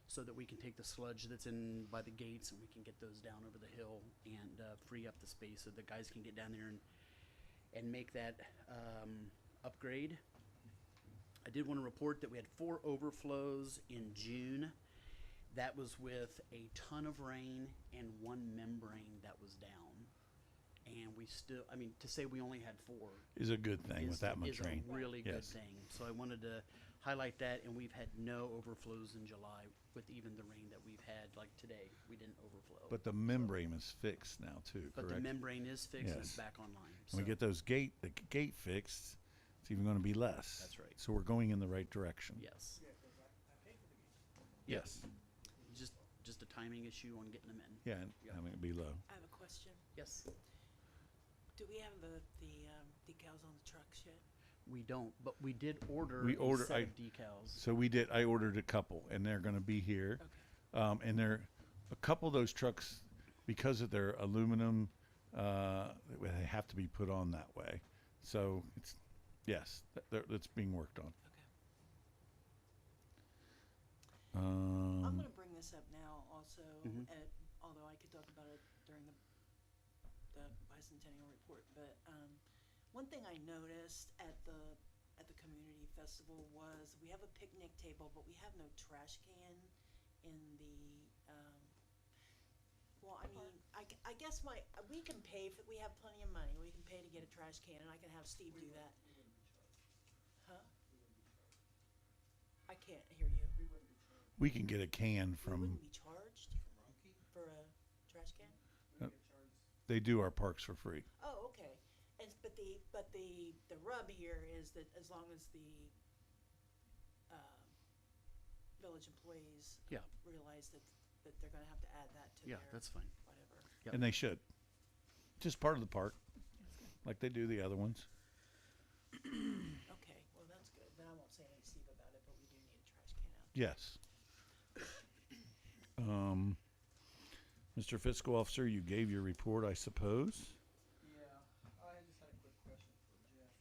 so that we can take the sludge that's in by the gates and we can get those down over the hill and free up the space so the guys can get down there and make that upgrade. I did want to report that we had 4 overflows in June. That was with a ton of rain and 1 membrane that was down. And we still, I mean, to say we only had 4 Is a good thing with that much is rain. a really good Yes. thing. So I wanted to highlight that, and we've had no overflows in July with even the rain that we've had. Like today, we didn't overflow. But the membrane is fixed now too, But correct? the membrane is fixed and Yes. it's back online. When we get those the gate fixed, it's even going to be less. That's right. So we're going in the right direction. Yes. Yeah, because I paid for the gate. Yes. Just a timing issue on getting them in. Yeah, and having it be low. I have a question. Yes. Do we have the decals on the trucks yet? We don't, but we did order We a order- set I- of decals. So we did. I ordered a couple, and they're going to be here. Okay. And they're a couple of those trucks, because of their aluminum, they have to be put on that way. So it's it's being worked on. Okay. I'm Um, going to bring this up now also, Mhm. although I could talk about it during the bicentennial report. But one thing I noticed at the community festival was we have a picnic table, but we have no trash can in the. Well, I mean, I guess we can pay for. We have plenty of money. We can pay to get a trash can, and I can have Steve do that. Huh? I can't hear you. we can get a can We from. wouldn't be charged for a trash trash can? We don't get charged. They do our parks for free. Oh, okay. And, but the rub here is that as long as the, village employees Yeah. realize that they're gonna have to add that to Yeah, their that's fine. whatever. Yep. And they should. Just part of the park, like they do the other ones. Okay, well, that's good. Then I won't say anything to Steve about it, but we do need a trash can out. Yes. Mr. Fiscal Officer, you gave your report, I suppose. Yeah, I just had a quick question for Jeff,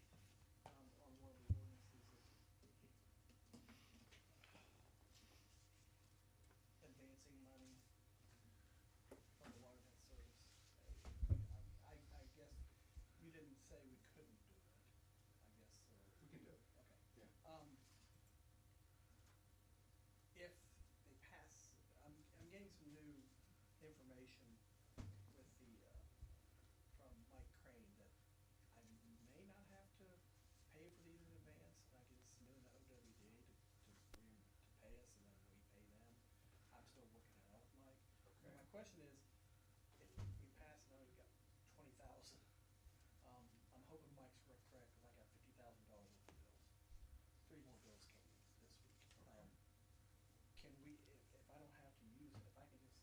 on one of the ordinances of advancing money from the water debt service. I guess you didn't say we couldn't do it, I guess, or. We can do it. Okay. Yeah. If they pass, I'm getting some new information with the, from Mike Crane that I may not have to pay for these in advance, and I can just submit an OWDA to pay us, and then we pay them. I'm still working it out with Mike. Okay. My question is, if we pass, now we've got 20,000, I'm hoping Mike's correct, cause I got $50,000 worth of bills. 3 more bills came in this week. Can we, if I don't have to use it, if I can just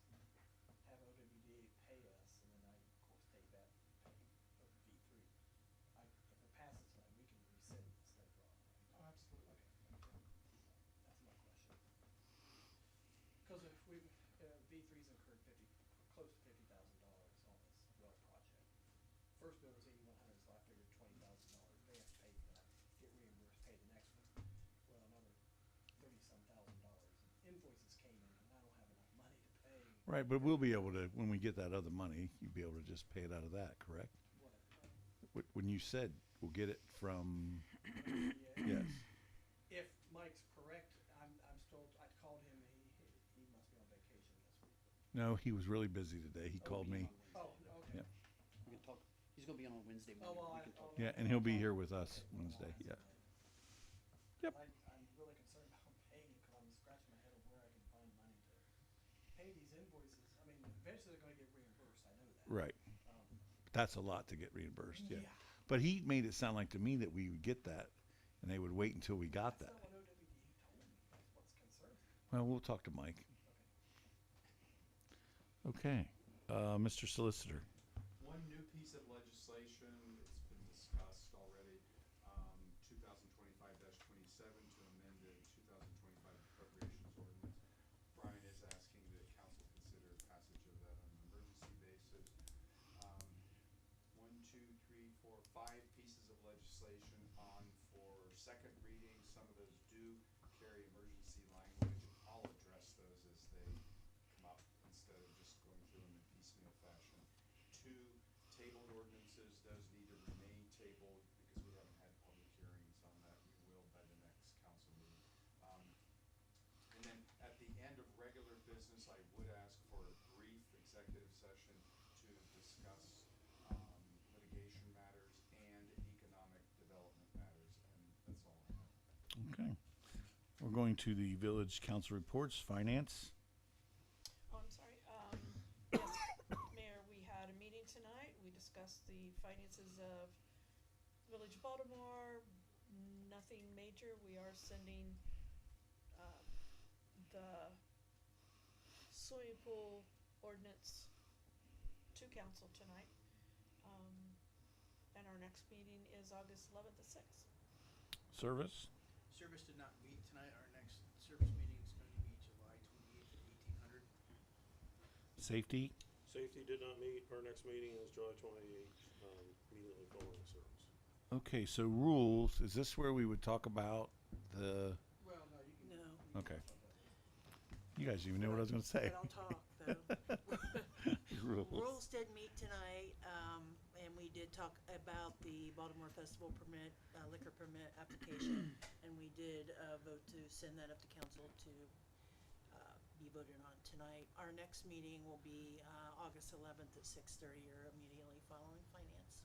have OWDA pay us, and then I, of course, take that, pay V3, if it passes tonight, we can rescind this, no problem, right? Oh, absolutely. Okay, that's my question. Cause if we've, V3's incurred close to $50,000 on this well project. First bill was 8,100, so I figured $20,000 advance pay for that, get reimbursed, pay the next one. Well, another $30-some thousand in invoices came in, and I don't have enough money to pay. Right, but we'll be able to, when we get that other money, you'll be able to just pay it out of that, correct? What? When you said we'll get it from, Yeah. yes. If Mike's correct, I'm still, I called him, he must be on vacation this week. No, he was really busy today. He called me. Oh, okay. Yep. We can talk. He's gonna be on Wednesday Oh, morning. well, We can talk. Yeah, and he'll be here with us Wednesday, yeah. Yep. I'm really concerned about paying it, cause I'm scratching my head of where I can find money to pay these invoices. I mean, eventually they're gonna get reimbursed, I know that. Right. Um, That's a lot to get reimbursed, yeah. Yeah. But he made it sound like to me that we would get that, and they would wait until we got That's that. not what OWDA told me, that's what's concerning me. Well, we'll talk to Mike. Okay. Okay. Mr. Solicitor. One new piece of legislation, it's been discussed already, 2025-27 to amend the 2025 appropriations ordinance. Brian is asking that council consider passage of that on an emergency basis. 5 pieces of legislation on for second reading. Some of those do carry emergency language. I'll address those as they come up instead of just going through them in piecemeal fashion. 2 tabled ordinances, those need to remain tabled because we haven't had public hearings on that. We will by the next council meeting. And then at the end of regular business, I would ask for a brief executive session to discuss litigation matters and economic development matters, and that's all I have. Okay. We're going to the village council reports, finance. Oh, I'm sorry. Yes, Mayor, we had a meeting tonight. We discussed the finances of Village of Baltimore. Nothing major. We are sending the swimming pool ordinance to council tonight. And our next meeting is August 11th at 6. Service. Service did not meet tonight. Our next service meeting is going to be July 28th at 1800. Safety. Safety did not meet. Our next meeting is July 28th, immediately following service. Okay, so rules, is this where we would talk about the, Well, no, you can. No. okay. You guys even know what I was gonna say. I don't talk, though. Rules did meet tonight, and we did talk about the Baltimore Festival permit, liquor permit application, and we did vote to send that up to council to be voted on tonight. Our next meeting will be August 11th at 6:30, or immediately following finance.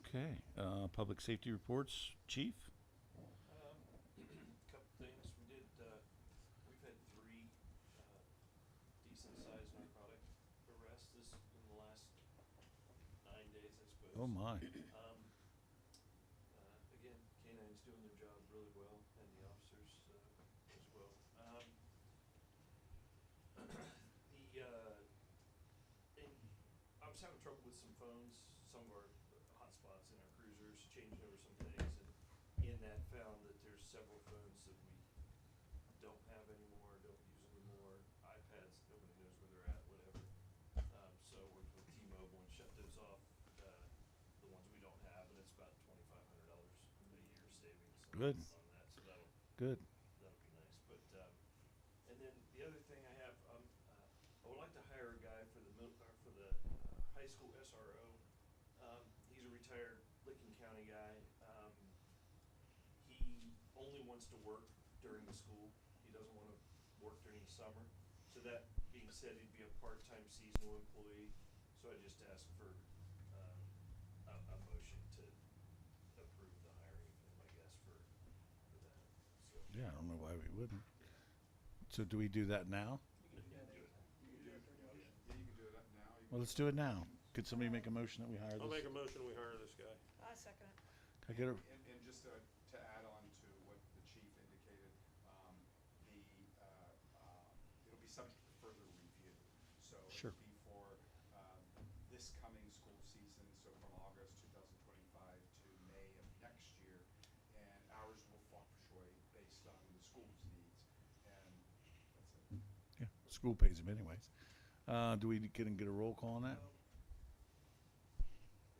Okay, public safety reports, chief? Couple things. We did, we've had 3 decent-sized narcotic arrests Oh my. Again, K-9's doing their job really well, and the officers as well. And I was having trouble with some phones, some of our hotspots in our cruisers, changing over some things, and in that found that there's several phones that we don't have anymore, don't use anymore. iPads, nobody knows where they're at, whatever. So I worked with T-Mobile and shut those off, the ones we don't have, and it's about $2,500 a year savings Good. on that. So that'll Good. be nice. But and then the other thing I have, I would like to hire a guy for the high school SRO. He's a retired Licking County guy. He only wants to work during the school. He doesn't want to work during the summer. So that being said, he'd be a part-time seasonal employee. So I just asked for a motion to approve the hiring of him, I guess, for that. So Yeah, I don't know why we wouldn't. So do we do that now? You can do that. you can do it. During motion. Yeah, you can do it now. You Well, let's do it now. Could somebody make a motion that we hire this? I'll make a motion, we hire this guy. I second it. Can I get a, And just to add on to what the chief indicated, it'll be subject to further review. So Sure. it'll be for this coming school season, so from August 2025 to May of next year, and hours will fluctuate based on the school's needs, and that's it. yeah, school pays them anyways. Do we get a roll call on that?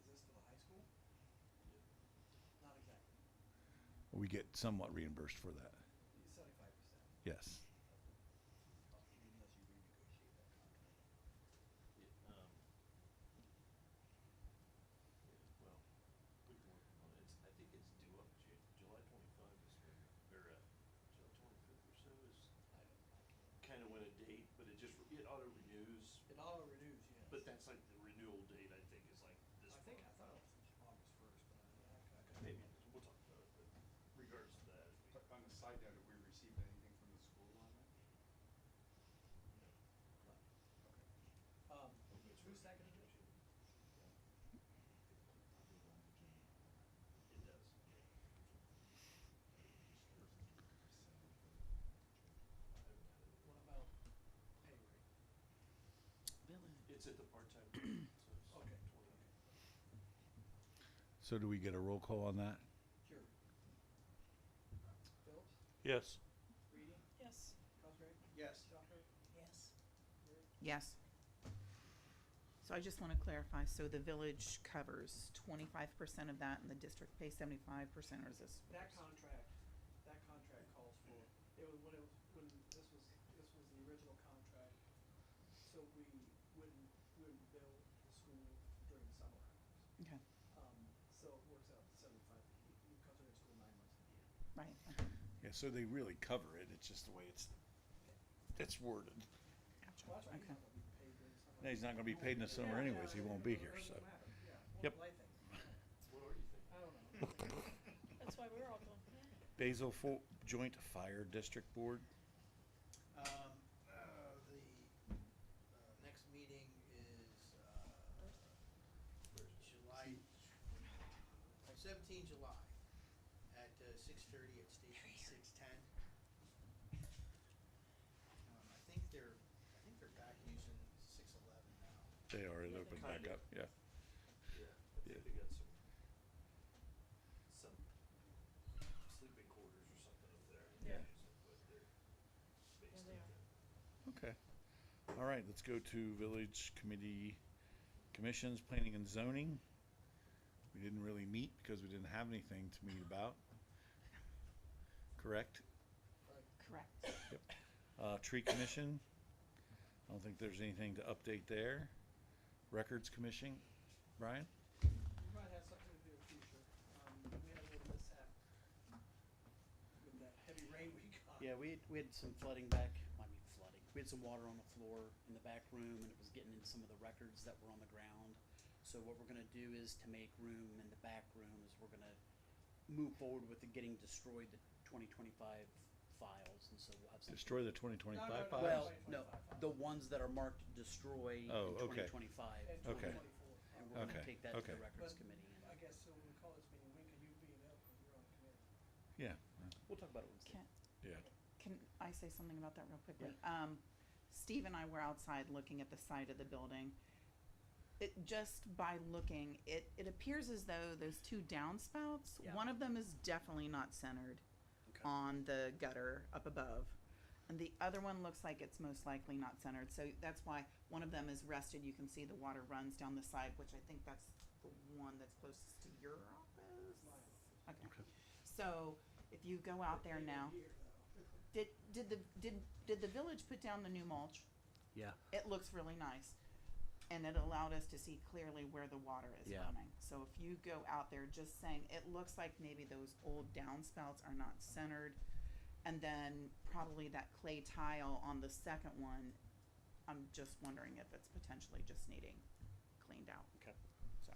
Is this for the high school? Not exactly. We get somewhat reimbursed for that. 75%. Yes. Unless you renegotiate that contract. Yeah, well, we can work on it. I think it's due up July 25 is when, or July 25th or so is kind of when a date, but it auto renews. It auto renews, yes. But that's like the renewal date, I think, is like this I month. thought it was August 1st, but I could. Maybe, we'll talk about it, but regards to that. But on the side note, have we received anything from the school on that? Who seconded it? It does. What about pay rate? It's at the part-time, so it's Okay. 20. So do we get a roll call on that? Sure. Phillips? Yes. Reading? Yes. Cosgrave? Yes. Shocker? Yes. Weird? Yes. So I just want to clarify, so the village covers 25% of that and the district pays 75%, or is this? That contract calls for, when this was the original contract, so we wouldn't bill the school during the summer hours. Okay, So it works out to 75, because they're in school 9 months a year. right, okay. Yeah, so they really cover it. It's just the way it's worded. Gotcha. Well, that's right, Okay. he's not gonna be paid during the summer. No, he's not gonna be paid in the summer Yeah, anyways. He won't be here, it so. doesn't matter, yeah. Yep. What will I think? What are you thinking? I don't know. That's why we're all going, Basil Joint Fire District Board. The next meeting is July 17 July at 6:30 at Station 610. I think they're back using 611 now. They are. It opened back Kinda. up. Yeah. Yeah, I think they got some sleeping quarters or something up there. Yeah. But they're based Yeah, they up are. there. Okay. All right. Let's go to Village Committee Commissions, Planning and Zoning. We didn't really meet because we didn't have anything to meet about. Correct? Correct. Tree Commission. I don't think there's anything to update there. Records Commission. Brian? We might have something to do in the future. We had a little mishap with that heavy rain we got. Yeah, we had some flooding back. I mean, flooding. We had some water on the floor in the back room, and it was getting into some of the records that were on the ground. So what we're gonna do is to make room in the back room is we're gonna move forward with getting destroyed the 2025 files, and so we'll have some. Destroy the 2025 No, no, no. files? Well, no, 2025 the ones that are marked destroy Oh, in okay. 2025. And Okay. 2024. And we're gonna Okay, take that to okay. the records But committee. I guess so when we call this meeting, when can you be available, because you're on the committee? Yeah, We'll talk about it Wednesday. Can, yeah. can I say something about that real quickly? Steve and I were outside looking at the side of the building. It, just by looking, it appears as though those two downspouts, Yeah. one of them is definitely not centered Okay. on the gutter up above. And the other one looks like it's most likely not centered. So that's why one of them is rested. You can see the water runs down the side, which I think that's the one that's closest to your office. Okay. Okay. So if you go out there now, Here, though. did the village put down the new mulch? Yeah. It looks really nice. And it allowed us to see clearly where the water is Yeah. running. So if you go out there, just saying, it looks like maybe those old downspouts are not centered. And then probably that clay tile on the second one, I'm just wondering if it's potentially just needing cleaned out. Okay. So,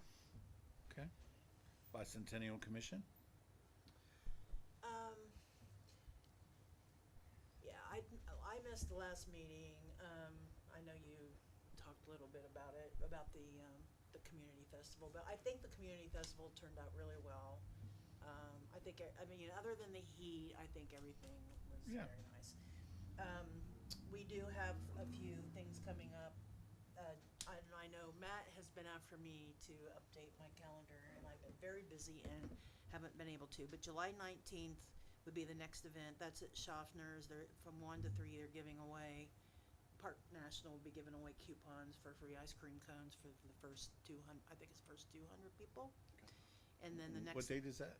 Okay. Bicentennial Commission? Yeah, I missed the last meeting. I know you talked a little bit about it, about the community festival, but I think the community festival turned out really well. I mean, other than the heat, I think everything was Yeah. very nice. We do have a few things coming up. And I know Matt has been after me to update my calendar, and I've been very busy and haven't been able to. But July 19th would be the next event. That's at Schaffner's. They're from 1 to 3. They're giving away. Park National will be giving away coupons for free ice cream cones for the first 200. I think it's first 200 people. Okay. And then the next What date is that?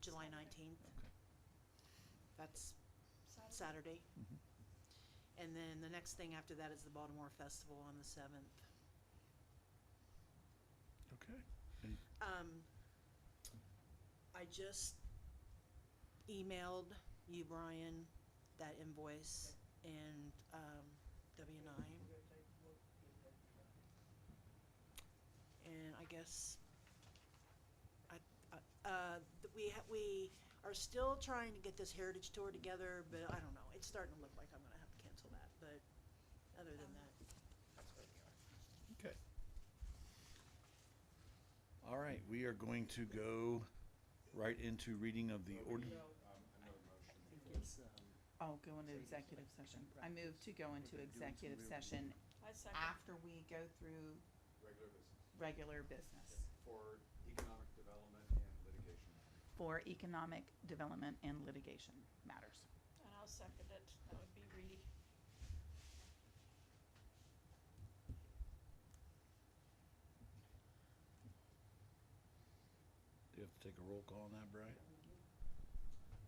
July 19th. Okay. That's Saturday. Mhm. And then the next thing after that is the Baltimore Festival on the 7th. Okay. I just emailed you, Brian, that invoice and W9. We're gonna take, we'll get that. And I guess we are still trying to get this heritage tour together, but I don't know. It's starting to look like I'm gonna have to cancel that. But other than that, that's where we are. Okay. All right, we are going to go right into reading of the ordinance. Another motion. It's, I'll go into executive session. I move to go into executive session I second. after we go through Regular business. regular business For economic development and litigation matters. for economic development and litigation matters. And I'll second it. That would be Reedy. Do you have to take a roll call on that, Brian?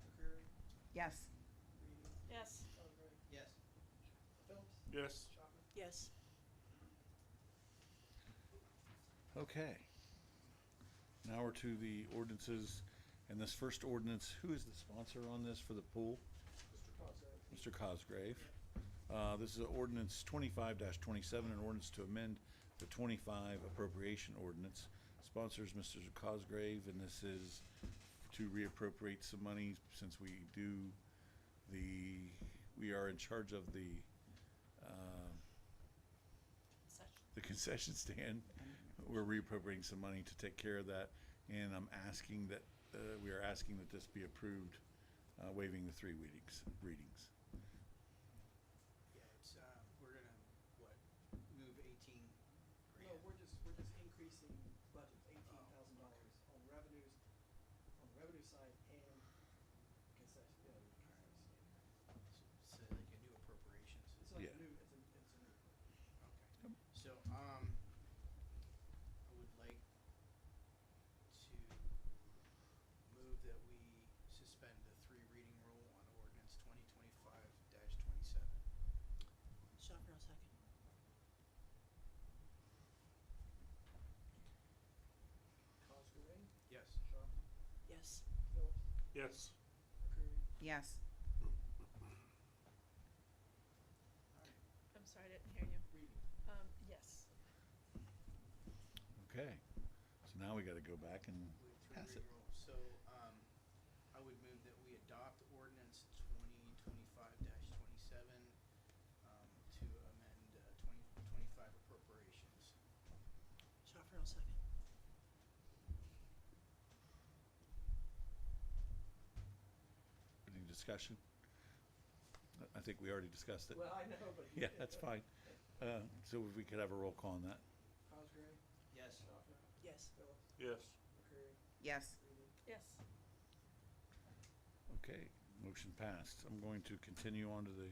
McCreary, Yes. Reedy, Yes. Cosgrove, Yes. Phillips, Yes. Schaffner. Yes. Okay. Now we're to the ordinances, and this first ordinance, who is the sponsor on this for the pool? Mr. Cosgrove. Mr. Cosgrave. This is ordinance 25-27, an ordinance to amend the 25 appropriation ordinance. Sponsors Mr. Cosgrave, and this is to reappropriate some money since we are in charge of the concession stand. We're reappropriating some money to take care of that, and I'm asking that, we are asking that this be approved, waiving the 3 readings. Yeah, it's, we're gonna, move 18 No, grand? we're just increasing budgets, $18,000 on revenues, on the revenue side and concession, So like a new appropriations? It's like Yeah. a new, it's a new. Okay. So, I would like to move that we suspend the 3 reading rule on ordinance 2025-27. Schaffner, I'll second. Cosgrove, Yes. Schaffner, Yes. Phillips, Yes. McCreary, Yes. I'm sorry, I didn't hear you. Reedy. Yes. Okay, so now we gotta go back and With 3 pass it. reading rule. So, I would move that we adopt ordinance 2025-27, to amend, 2025 appropriations. Schaffner, I'll second. Any discussion? I think we already discussed it. Well, I know, but. Yeah, that's fine. So if we could have a roll call on that. Cosgrave, Yes. Schaffner, Yes. Phillips, Yes. McCreary, Yes. Reedy. Yes. Okay, motion passed. I'm going to continue on to the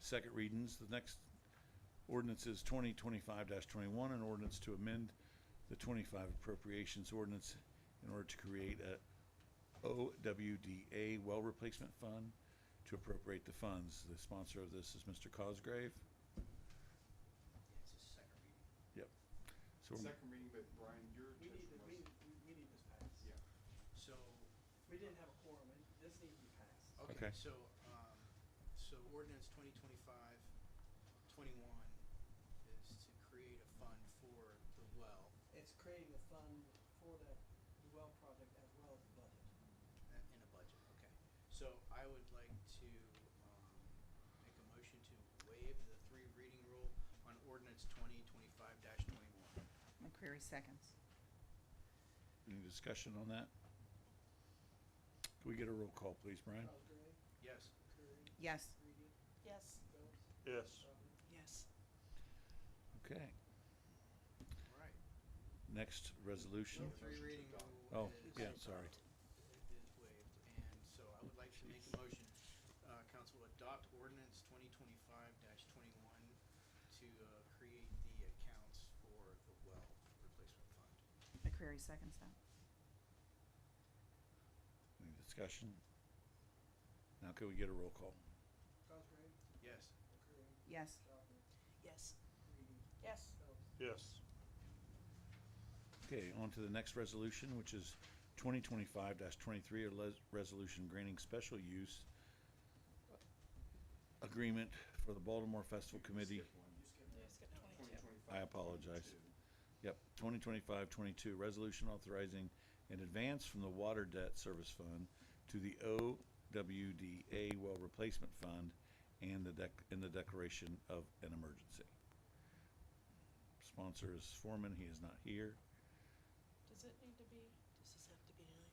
second readings. The next ordinance is 2025-21, an ordinance to amend the 25 appropriations ordinance in order to create a OWDA well replacement fund to appropriate the funds. The sponsor of this is Mr. Cosgrave. It's a second reading. So we're- Second reading, but Brian, your We need, intention was. we need this passed. Yeah. So, We didn't have a quorum, and this needs to be passed. Okay. okay, so ordinance 2025-21 is to create a fund for the well, It's creating a fund for the well project as well as the budget. in a budget, okay. So I would like to, make a motion to waive the 3 reading rule on ordinance 2025-21. McCreary seconds. Any discussion on that? Can we get a roll call, please, Brian? Cosgrave, Yes. McCreary, Yes. Reedy, Yes. Phillips, Yes. Schaffner. Yes. Okay. All right. Next resolution. The 3 reading Oh, rule is. yeah, sorry. Is waived, and so I would like to make a motion, council adopt ordinance 2025-21 to, create the accounts for the well replacement fund. McCreary seconds that. Any discussion? Now can we get a roll call? Cosgrave, Yes. McCreary, Yes. Schaffner, Yes. Reedy, Yes. Phillips. Yes. Okay, on to the next resolution, which is 2025-23, a resolution granting special use agreement for the Baltimore Festival Committee. Skip one. You skipped You that. skipped 22. 2025, I apologize. 22. Yep, 2025-22, resolution authorizing an advance from the Water Debt Service Fund to the OWDA Well Replacement Fund and the declaration of an emergency. Sponsor is Foreman, he is not here. Does it need to be? Does this have to be tonight?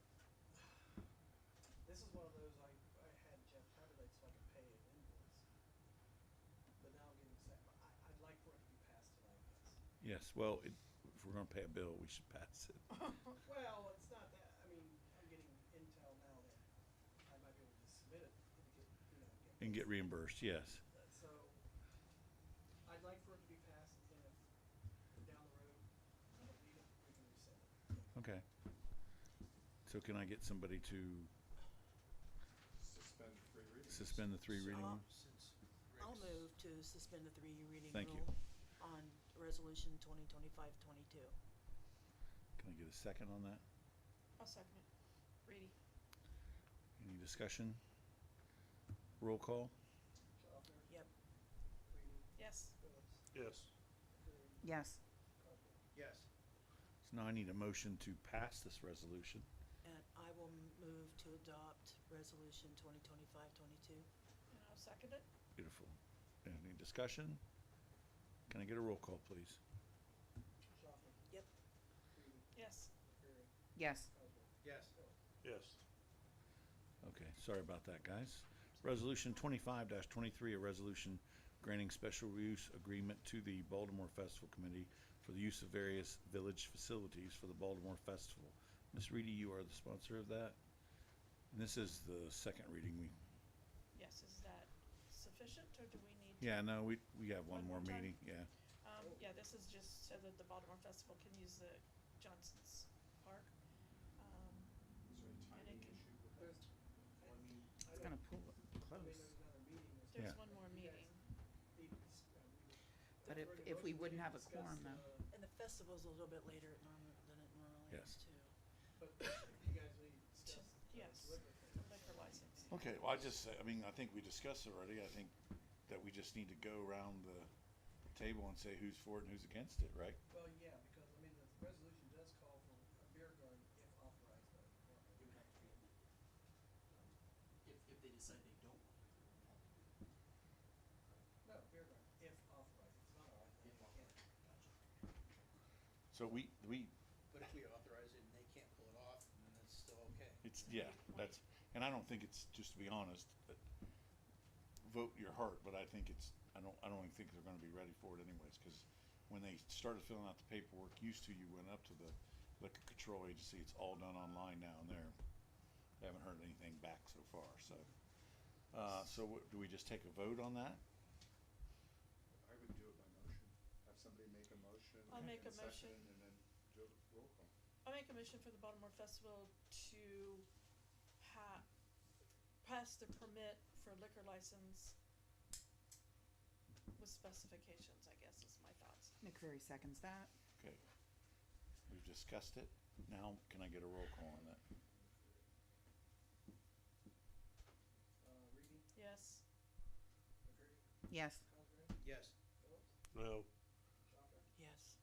This is one of those, I had Jeff tabulate so I could pay an invoice. But now I'm getting set, I'd like for it to be passed tonight, yes. Yes, well, if we're gonna pay a bill, we should pass it. Well, it's not that, I mean, I'm getting intel now that I might be able to submit it and get, And get reimbursed, yes. So, I'd like for it to be passed, and if down the road, I don't need it, we can resend it. Okay. So can I get somebody to Suspend 3 readings. suspend the 3 reading? I'll- Since I'll Rick's- move to suspend the 3 reading Thank you. rule on resolution 2025-22. Can I get a second on that? I'll second it. Reedy. Any discussion? Roll call? Schaffner, Yep. Reedy, Yes. Phillips, Yes. McCreary, Yes. Cosgrave. Yes. So now I need a motion to pass this resolution. And I will move to adopt resolution 2025-22. And I'll second it. Beautiful. Any discussion? Can I get a roll call, please? Schaffner, Yep. Reedy, Yes. McCreary, Yes. Cosgrave, Yes. Phillips. Yes. Okay, sorry about that, guys. Resolution 25-23, a resolution granting special use agreement to the Baltimore Festival Committee for the use of various village facilities for the Baltimore Festival. Ms. Reedy, you are the sponsor of that. And this is the second reading. Yes. Is that sufficient, or do we need? Yeah, no, we have one One more more time? meeting, yeah. Yeah, this is just so that the Baltimore Festival can use the Johnson's Park. Is there a And timing it can- issue with that? There's, Well, I mean, I It's don't, gonna pull it I mean, close. there's another meeting, Yeah. There's one more You guys meeting. need to we But that's if we motion, wouldn't need have to a discuss, quorum, though. And the festival's a little bit later than it normally Yes. is, too. But you guys need to discuss Yes. the liquor thing. Liquor license. Okay, well, I think we discussed already. I think that we just need to go around the table and say who's for it and who's against it, right? Well, yeah, because, I mean, the resolution does call for a beer garden if authorized by the department. It would have to be, if they decide they don't want it, it would have to be. No, beer garden, if authorized, it's not all right, If yeah. authorized. Gotcha. So we, But if we authorize it and they can't pull it off, then it's still okay. it's, yeah, that's, and I don't think it's, just to be honest, vote your heart, but I think it's, I don't even think they're gonna be ready for it anyways, cause when they started filling out the paperwork, used to, you went up to the liquor control agency, it's all done online now, and they haven't heard anything back so far, so. Do we just take a vote on that? I would do it by motion. Have somebody make a motion. I'll make a and second, motion. And then do a roll call. I make a motion for the Baltimore Festival to pass the permit for liquor license with specifications, I guess is my thoughts. McCreary seconds that. Okay. We've discussed it. Now, can I get a roll call on that? Reedy, Yes. McCreary, Yes. Cosgrove, Yes. Phillips, No. Schopper, Yes.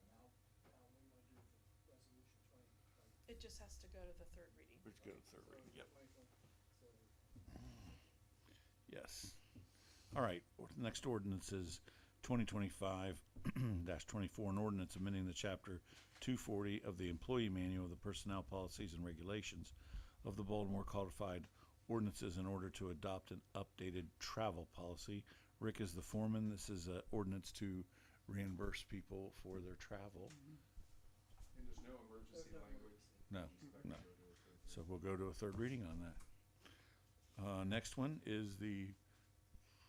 and Al, we wanna do the resolution 2020. It just has to go to the third reading. Let's go to third reading, yep. So, Yes. All right, next ordinance is 2025-24, an ordinance amending the chapter 240 of the Employee Manual of the Personnel Policies and Regulations of the Baltimore Codified Ordinances in order to adopt an updated travel policy. Rick is the foreman. This is an ordinance to reimburse people for their travel. And there's no emergency There's no language. No, Expect no. to go to a third So we'll go to a third reading on that. Next one is the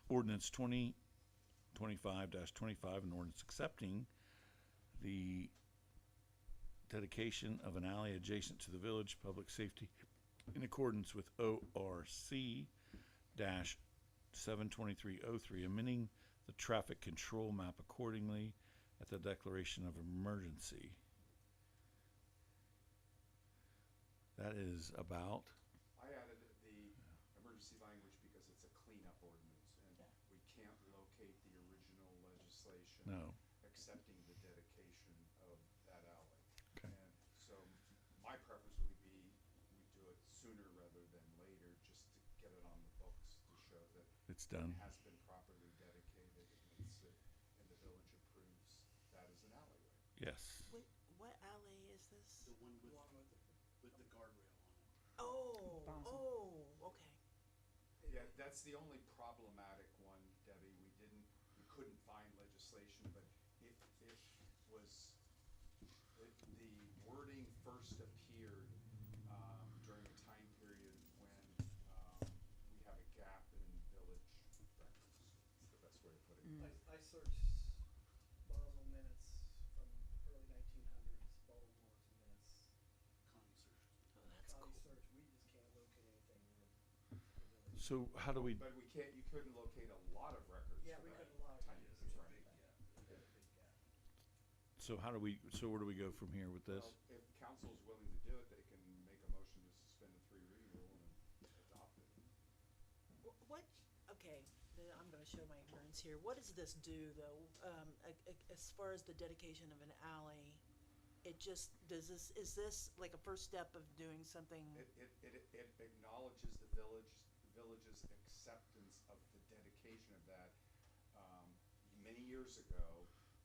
ordinance 2025-25, an ordinance accepting the dedication of an alley adjacent to the village public safety in accordance with ORC-72303, amending the traffic control map accordingly at the declaration of emergency. That is about, I added the emergency language because it's a cleanup ordinance, and we can't locate the original legislation. no, Accepting the dedication of that alley. Okay. And so my preference would be we do it sooner rather than later, just to get it on the books to show that it's done. it has been properly dedicated and and the village approves that as an alleyway. Yes. What alley is this? The one with, along with with the guardrail on it. Oh, Awesome. okay. Yeah, that's the only problematic one, Debbie. We couldn't find legislation, but it was, the wording first appeared, during a time period when, we have a gap in village records. It's the best way to put it. I searched Basel minutes from early 1900s, Baltimore's minutes, Connie search. Oh, that's county cool. search, we just can't locate anything in the village. So how do we, But you couldn't locate a lot of records Yeah, for we that couldn't log it. time There's period. a Right. big gap. We had a big gap. so where do we go from here with this? Well, if council's willing to do it, they can make a motion to suspend the three reading rule and adopt it. What, okay, I'm gonna show my ignorance here. What does this do, though? As far as the dedication of an alley, it just, is this like a first step of doing something? It acknowledges the village's acceptance of the dedication of that, many years ago,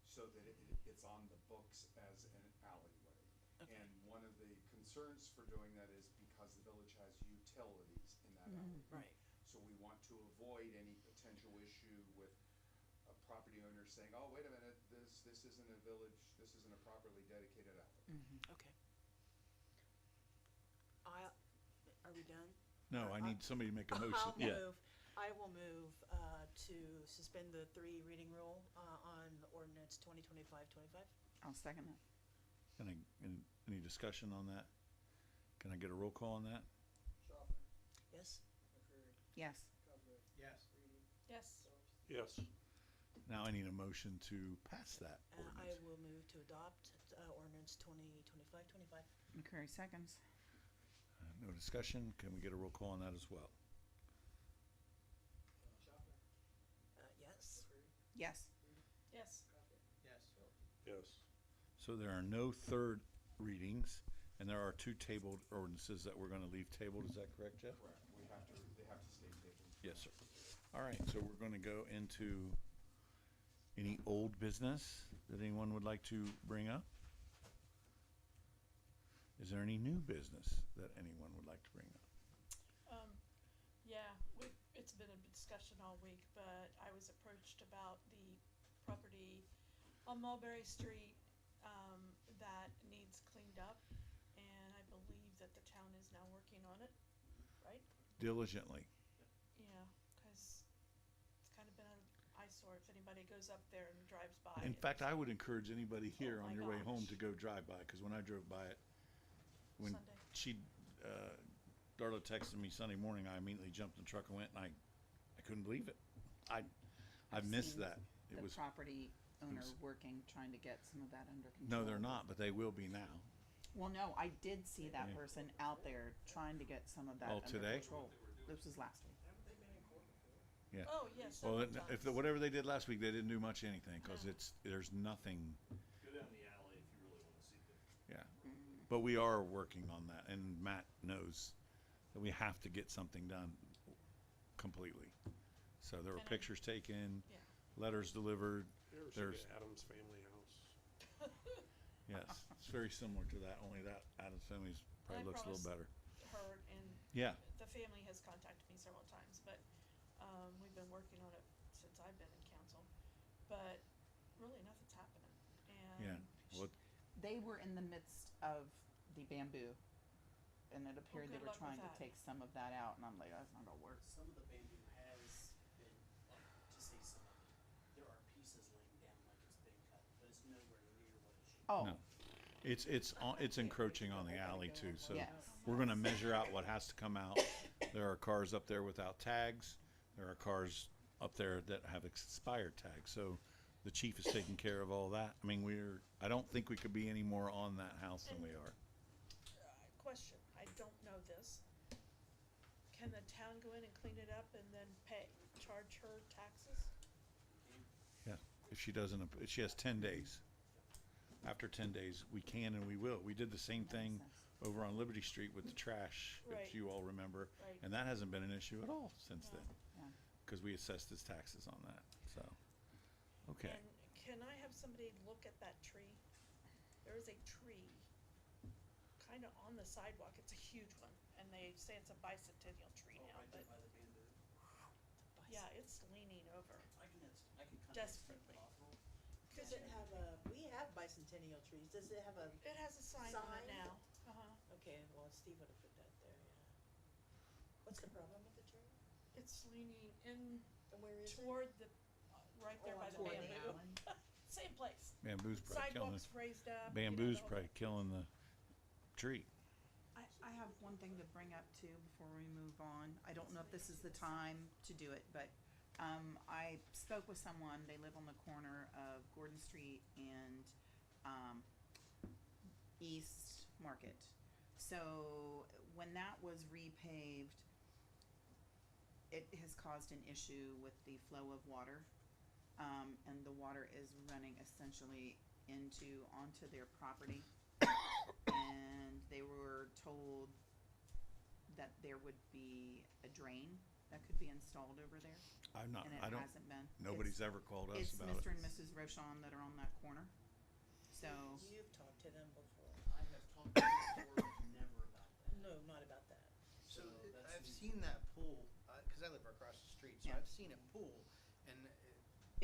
so that it's on the books as an alleyway. Okay. And one of the concerns for doing that is because the village has utilities in that alleyway. Right. So we want to avoid any potential issue with a property owner saying, oh, wait a minute, this isn't a village, this isn't a properly dedicated alley. Okay. Are we done? No, I need somebody to make a motion. I'll Yeah. move, I will move, to suspend the three reading rule, on ordinance 2025-25. I'll second that. Any discussion on that? Can I get a roll call on that? Schopper, Yes? McCreary, Yes. Cosgrove, Yes. Reedy, Yes. Phillips. Yes. Now I need a motion to pass that I ordinance. will move to adopt, ordinance 2025-25. McCreary seconds. No discussion. Can we get a roll call on that as well? Schopper, Yes? McCreary, Yes. Reedy, Yes. Cosgrove, Yes. Phillips. Yes. So there are no third readings, and there are two tabled ordinances that we're gonna leave tabled. Is that correct, Jeff? Correct. They have to stay tabled. Yes, sir. All right, so we're gonna go into Any old business that anyone would like to bring up? Is there any new business that anyone would like to bring up? Yeah, it's been a discussion all week, but I was approached about the property on Mulberry Street, that needs cleaned up, and I believe that the town is now working on it, right? Diligently. Yeah, cause it's kind of been an eyesore if anybody goes up there and drives by. In fact, I would encourage anybody here Oh on my your way home gosh. to go drive by, because when I drove by it, when Sunday. Darla texted me Sunday morning, I immediately jumped in the truck and went, and I couldn't believe it. I missed seen that. It The was, property owner was- working, trying to get some of that under control. no, they're not, but they will be now. Well, no, I did see that Yeah. person out there trying to get some of that Oh, under today? control. This was last week. Haven't they been in court before? Yeah. Oh, yes, Well, several if times. whatever they did last week, they didn't do much anything, because No. there's nothing. Go down the alley if you really wanna see the. Yeah. But we are working on that, and Matt knows that we have to get something done completely. So there were And I- pictures taken, Yeah. letters delivered. You ever There's- see the Adams Family House? Yes, it's very similar to that, only that Adams Family's probably I looks a little better. Her and Yeah. the family has contacted me several times, but, we've been working on it since I've been in council, but really nothing's happening, Yeah. and. Well, They were in the midst of the bamboo, and it appeared they good were luck with trying to that. take some of that out, and I'm like, that's not gonna work. Some of the bamboo has been, to say some of it, there are pieces laying down like it's been cut, but it's nowhere near what it should be. Oh, No. It's encroaching on the alley too, so Yes. we're gonna measure out what has to come out. There are cars up there without tags. There are cars up there that have expired tags, so the chief is taking care of all that. I mean, I don't think we could be any more on that house than we are. Question, I don't know this. Can the town go in and clean it up and then charge her taxes? Yeah, if she doesn't, if she has 10 days. After 10 days, we can and we will. We did the same thing over on Liberty Street with the trash, Right. if you all remember. Right. And that hasn't been an issue at all since No. then, yeah. because we assessed his taxes on that, so. Okay, And can I have somebody look at that tree? There is a tree kind of on the sidewalk. It's a huge one, and they say it's a bicentennial tree Oh, now, right but there by the bamboo. yeah, it's leaning over. I can contact Desperately. Steve Cottrell. Does it have we have bicentennial trees, does it have a, It has a sign on Sign? it now. Uh-huh. okay, well, Steve would have put that there, yeah. What's the problem with the tree? It's leaning in And where is it? toward the, right there Oh, by the toward the bamboo. alley. Same place. bamboo's probably killing Sidewalks raised up. the, bamboo's the whole probably killing the tree. I have one thing to bring up too before we move on. I don't know if this is the time to do it, but I spoke with someone. They live on the corner of Gordon Street and East Market. So when that was repaved, it has caused an issue with the flow of water. And the water is running essentially onto their property. And they were told that there would be a drain that could be installed over there, I'm not, and it I don't, hasn't been. nobody's It's- ever called us It's about Mr. it. and Mrs. Rochon that are on that corner. So, You've talked to them before. I have talked to him before, but never about that. No, not about that. So that's I've new. seen that pool, cause I live across the street, so Yeah. I've seen it pool, and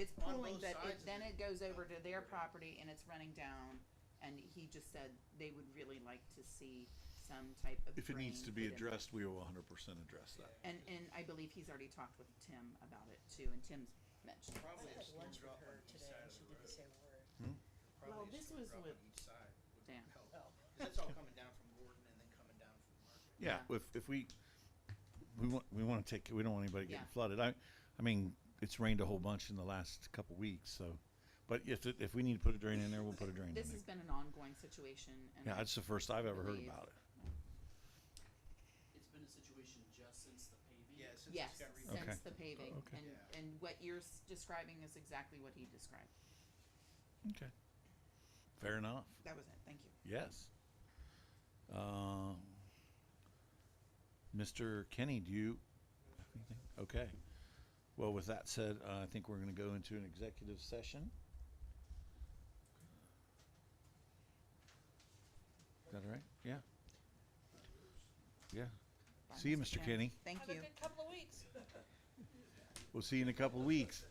it's On pooling, both but sides is then it- it goes over to their property and it's running down. And he just said they would really like to see some type of If it needs to drain be put in there. addressed, we will 100% address that. And I believe he's already talked with Tim about it too, and Tim's mentioned it. probably I a had storm lunch with drop her on each today side and of she the didn't road. say a word. Probably Well, a this storm was drop with- on each side would Dan. help. Oh. 'Cause that's all coming down from Gordon and then coming down from Market. Yeah, if we want to take, we don't want anybody getting Yeah. flooded. I mean, it's rained a whole bunch in the last couple weeks, so. But if we need to put a drain in there, we'll put a drain in This there. has been an ongoing situation, and Yeah, it's the first I've ever heard believe- about it. It's been a situation just since the paving. Yeah, since yes, it's got since Okay. the paving, Okay. and Yeah. and what you're describing is exactly what he described. Okay. Fair enough. That was it. Thank you. Yes. Mr. Kenny, do you? Anything? Okay. Well, with that said, I think we're going to go into an executive session. Is that all right? Yeah. Yeah. Bye, See you, Mr. Chair. Kenny. Thank Have you. a good couple of weeks. We'll see you in a couple of weeks.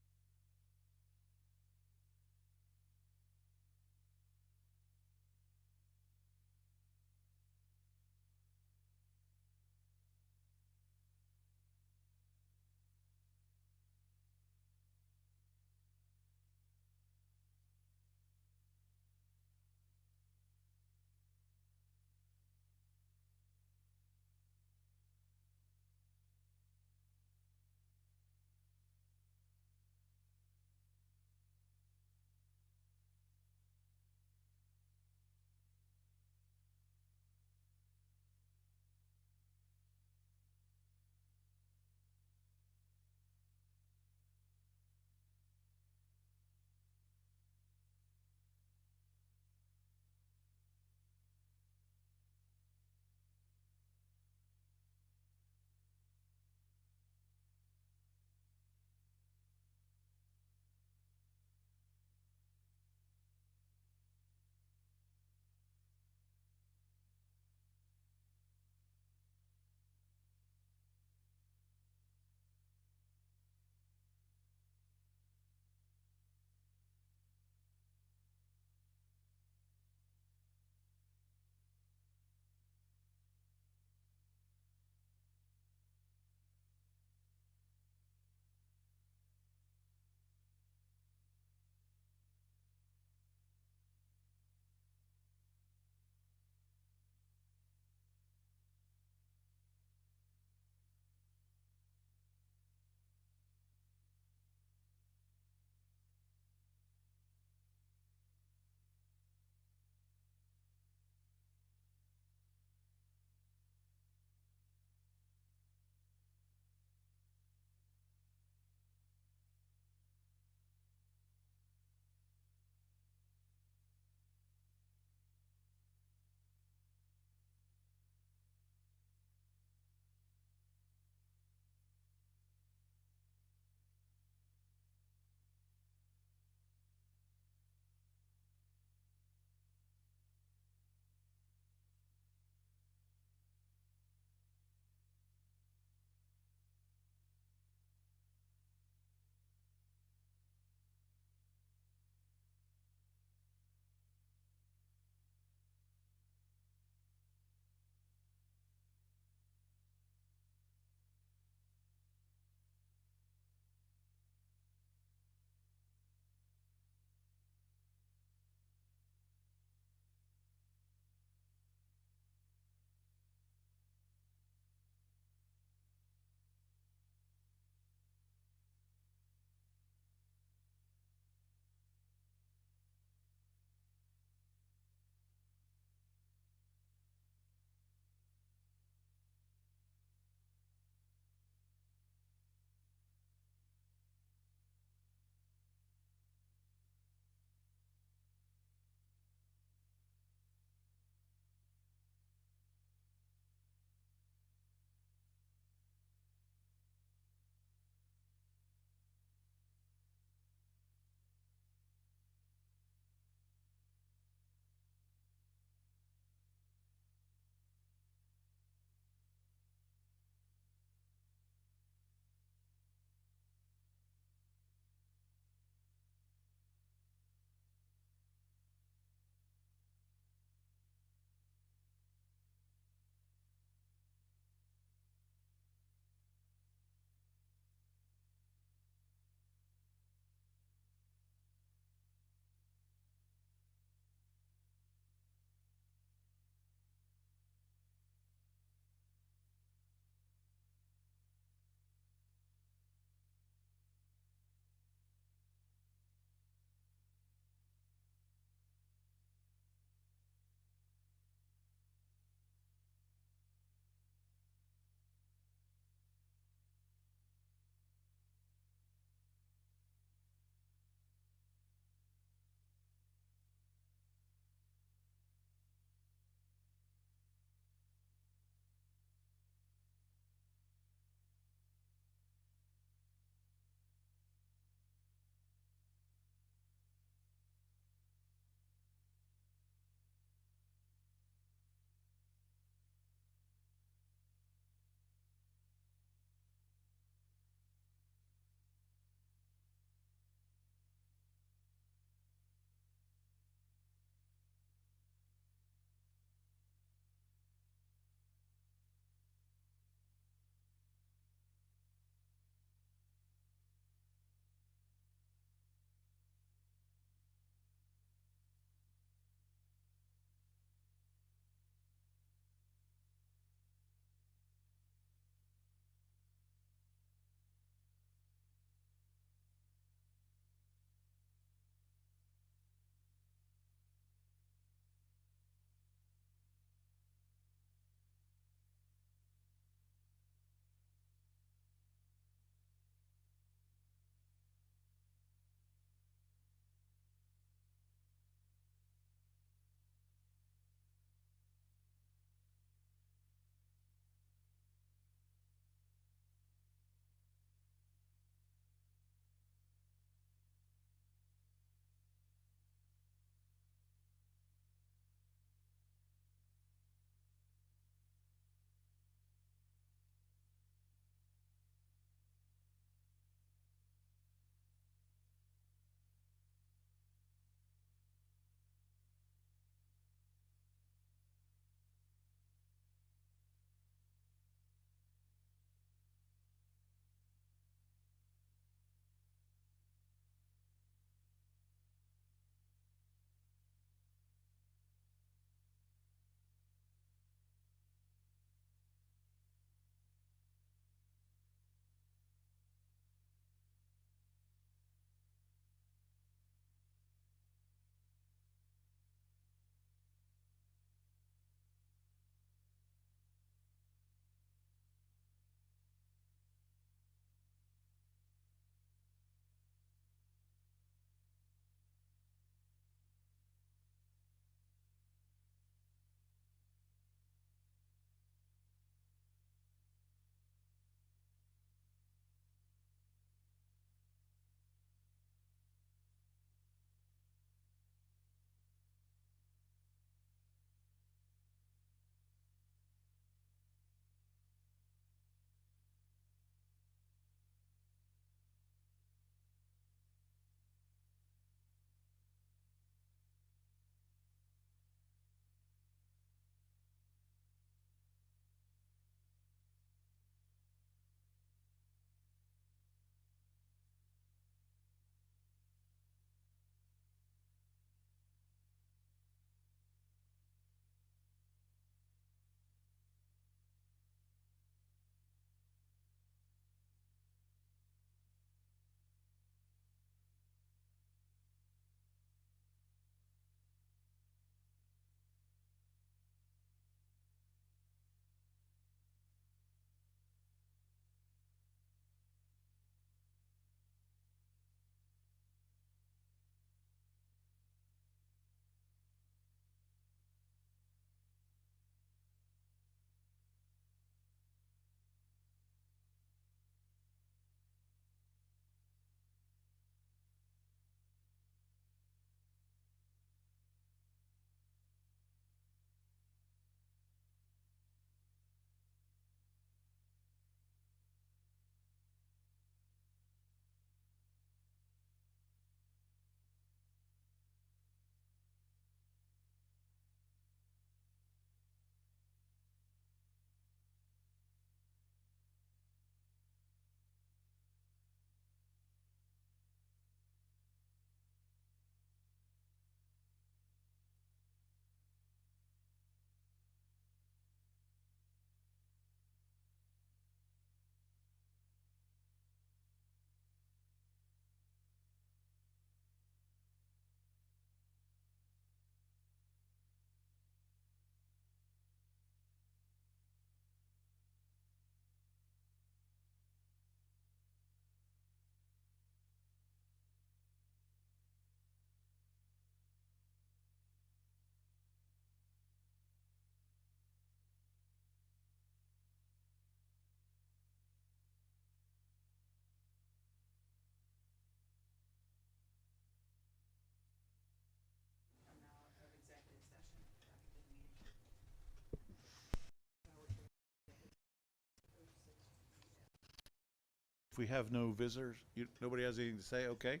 if we have no visitors, nobody has anything to say, okay.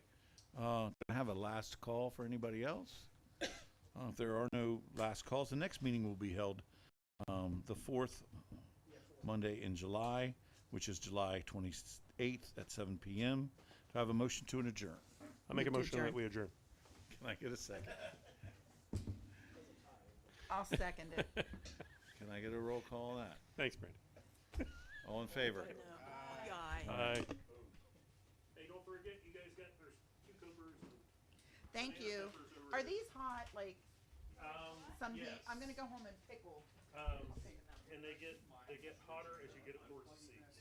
Can I have a last call for anybody else? If there are no last calls, the next meeting will be held the fourth Monday in July, which is July 28th at 7 p.m. Do I have a motion to an adjourn? I make a Move to motion that adjourn. we adjourn. Can I get a second? I'll second it. Can I get a roll call on that? Thanks, Brandon. All in favor? No, guy. Aye. Hey, don't forget, you guys got, there's cucumbers and Thank banana you. peppers over Are there. these hot, like, some heat? Yes. I'm gonna go home and pickle. And they get hotter as you get it towards the seeds.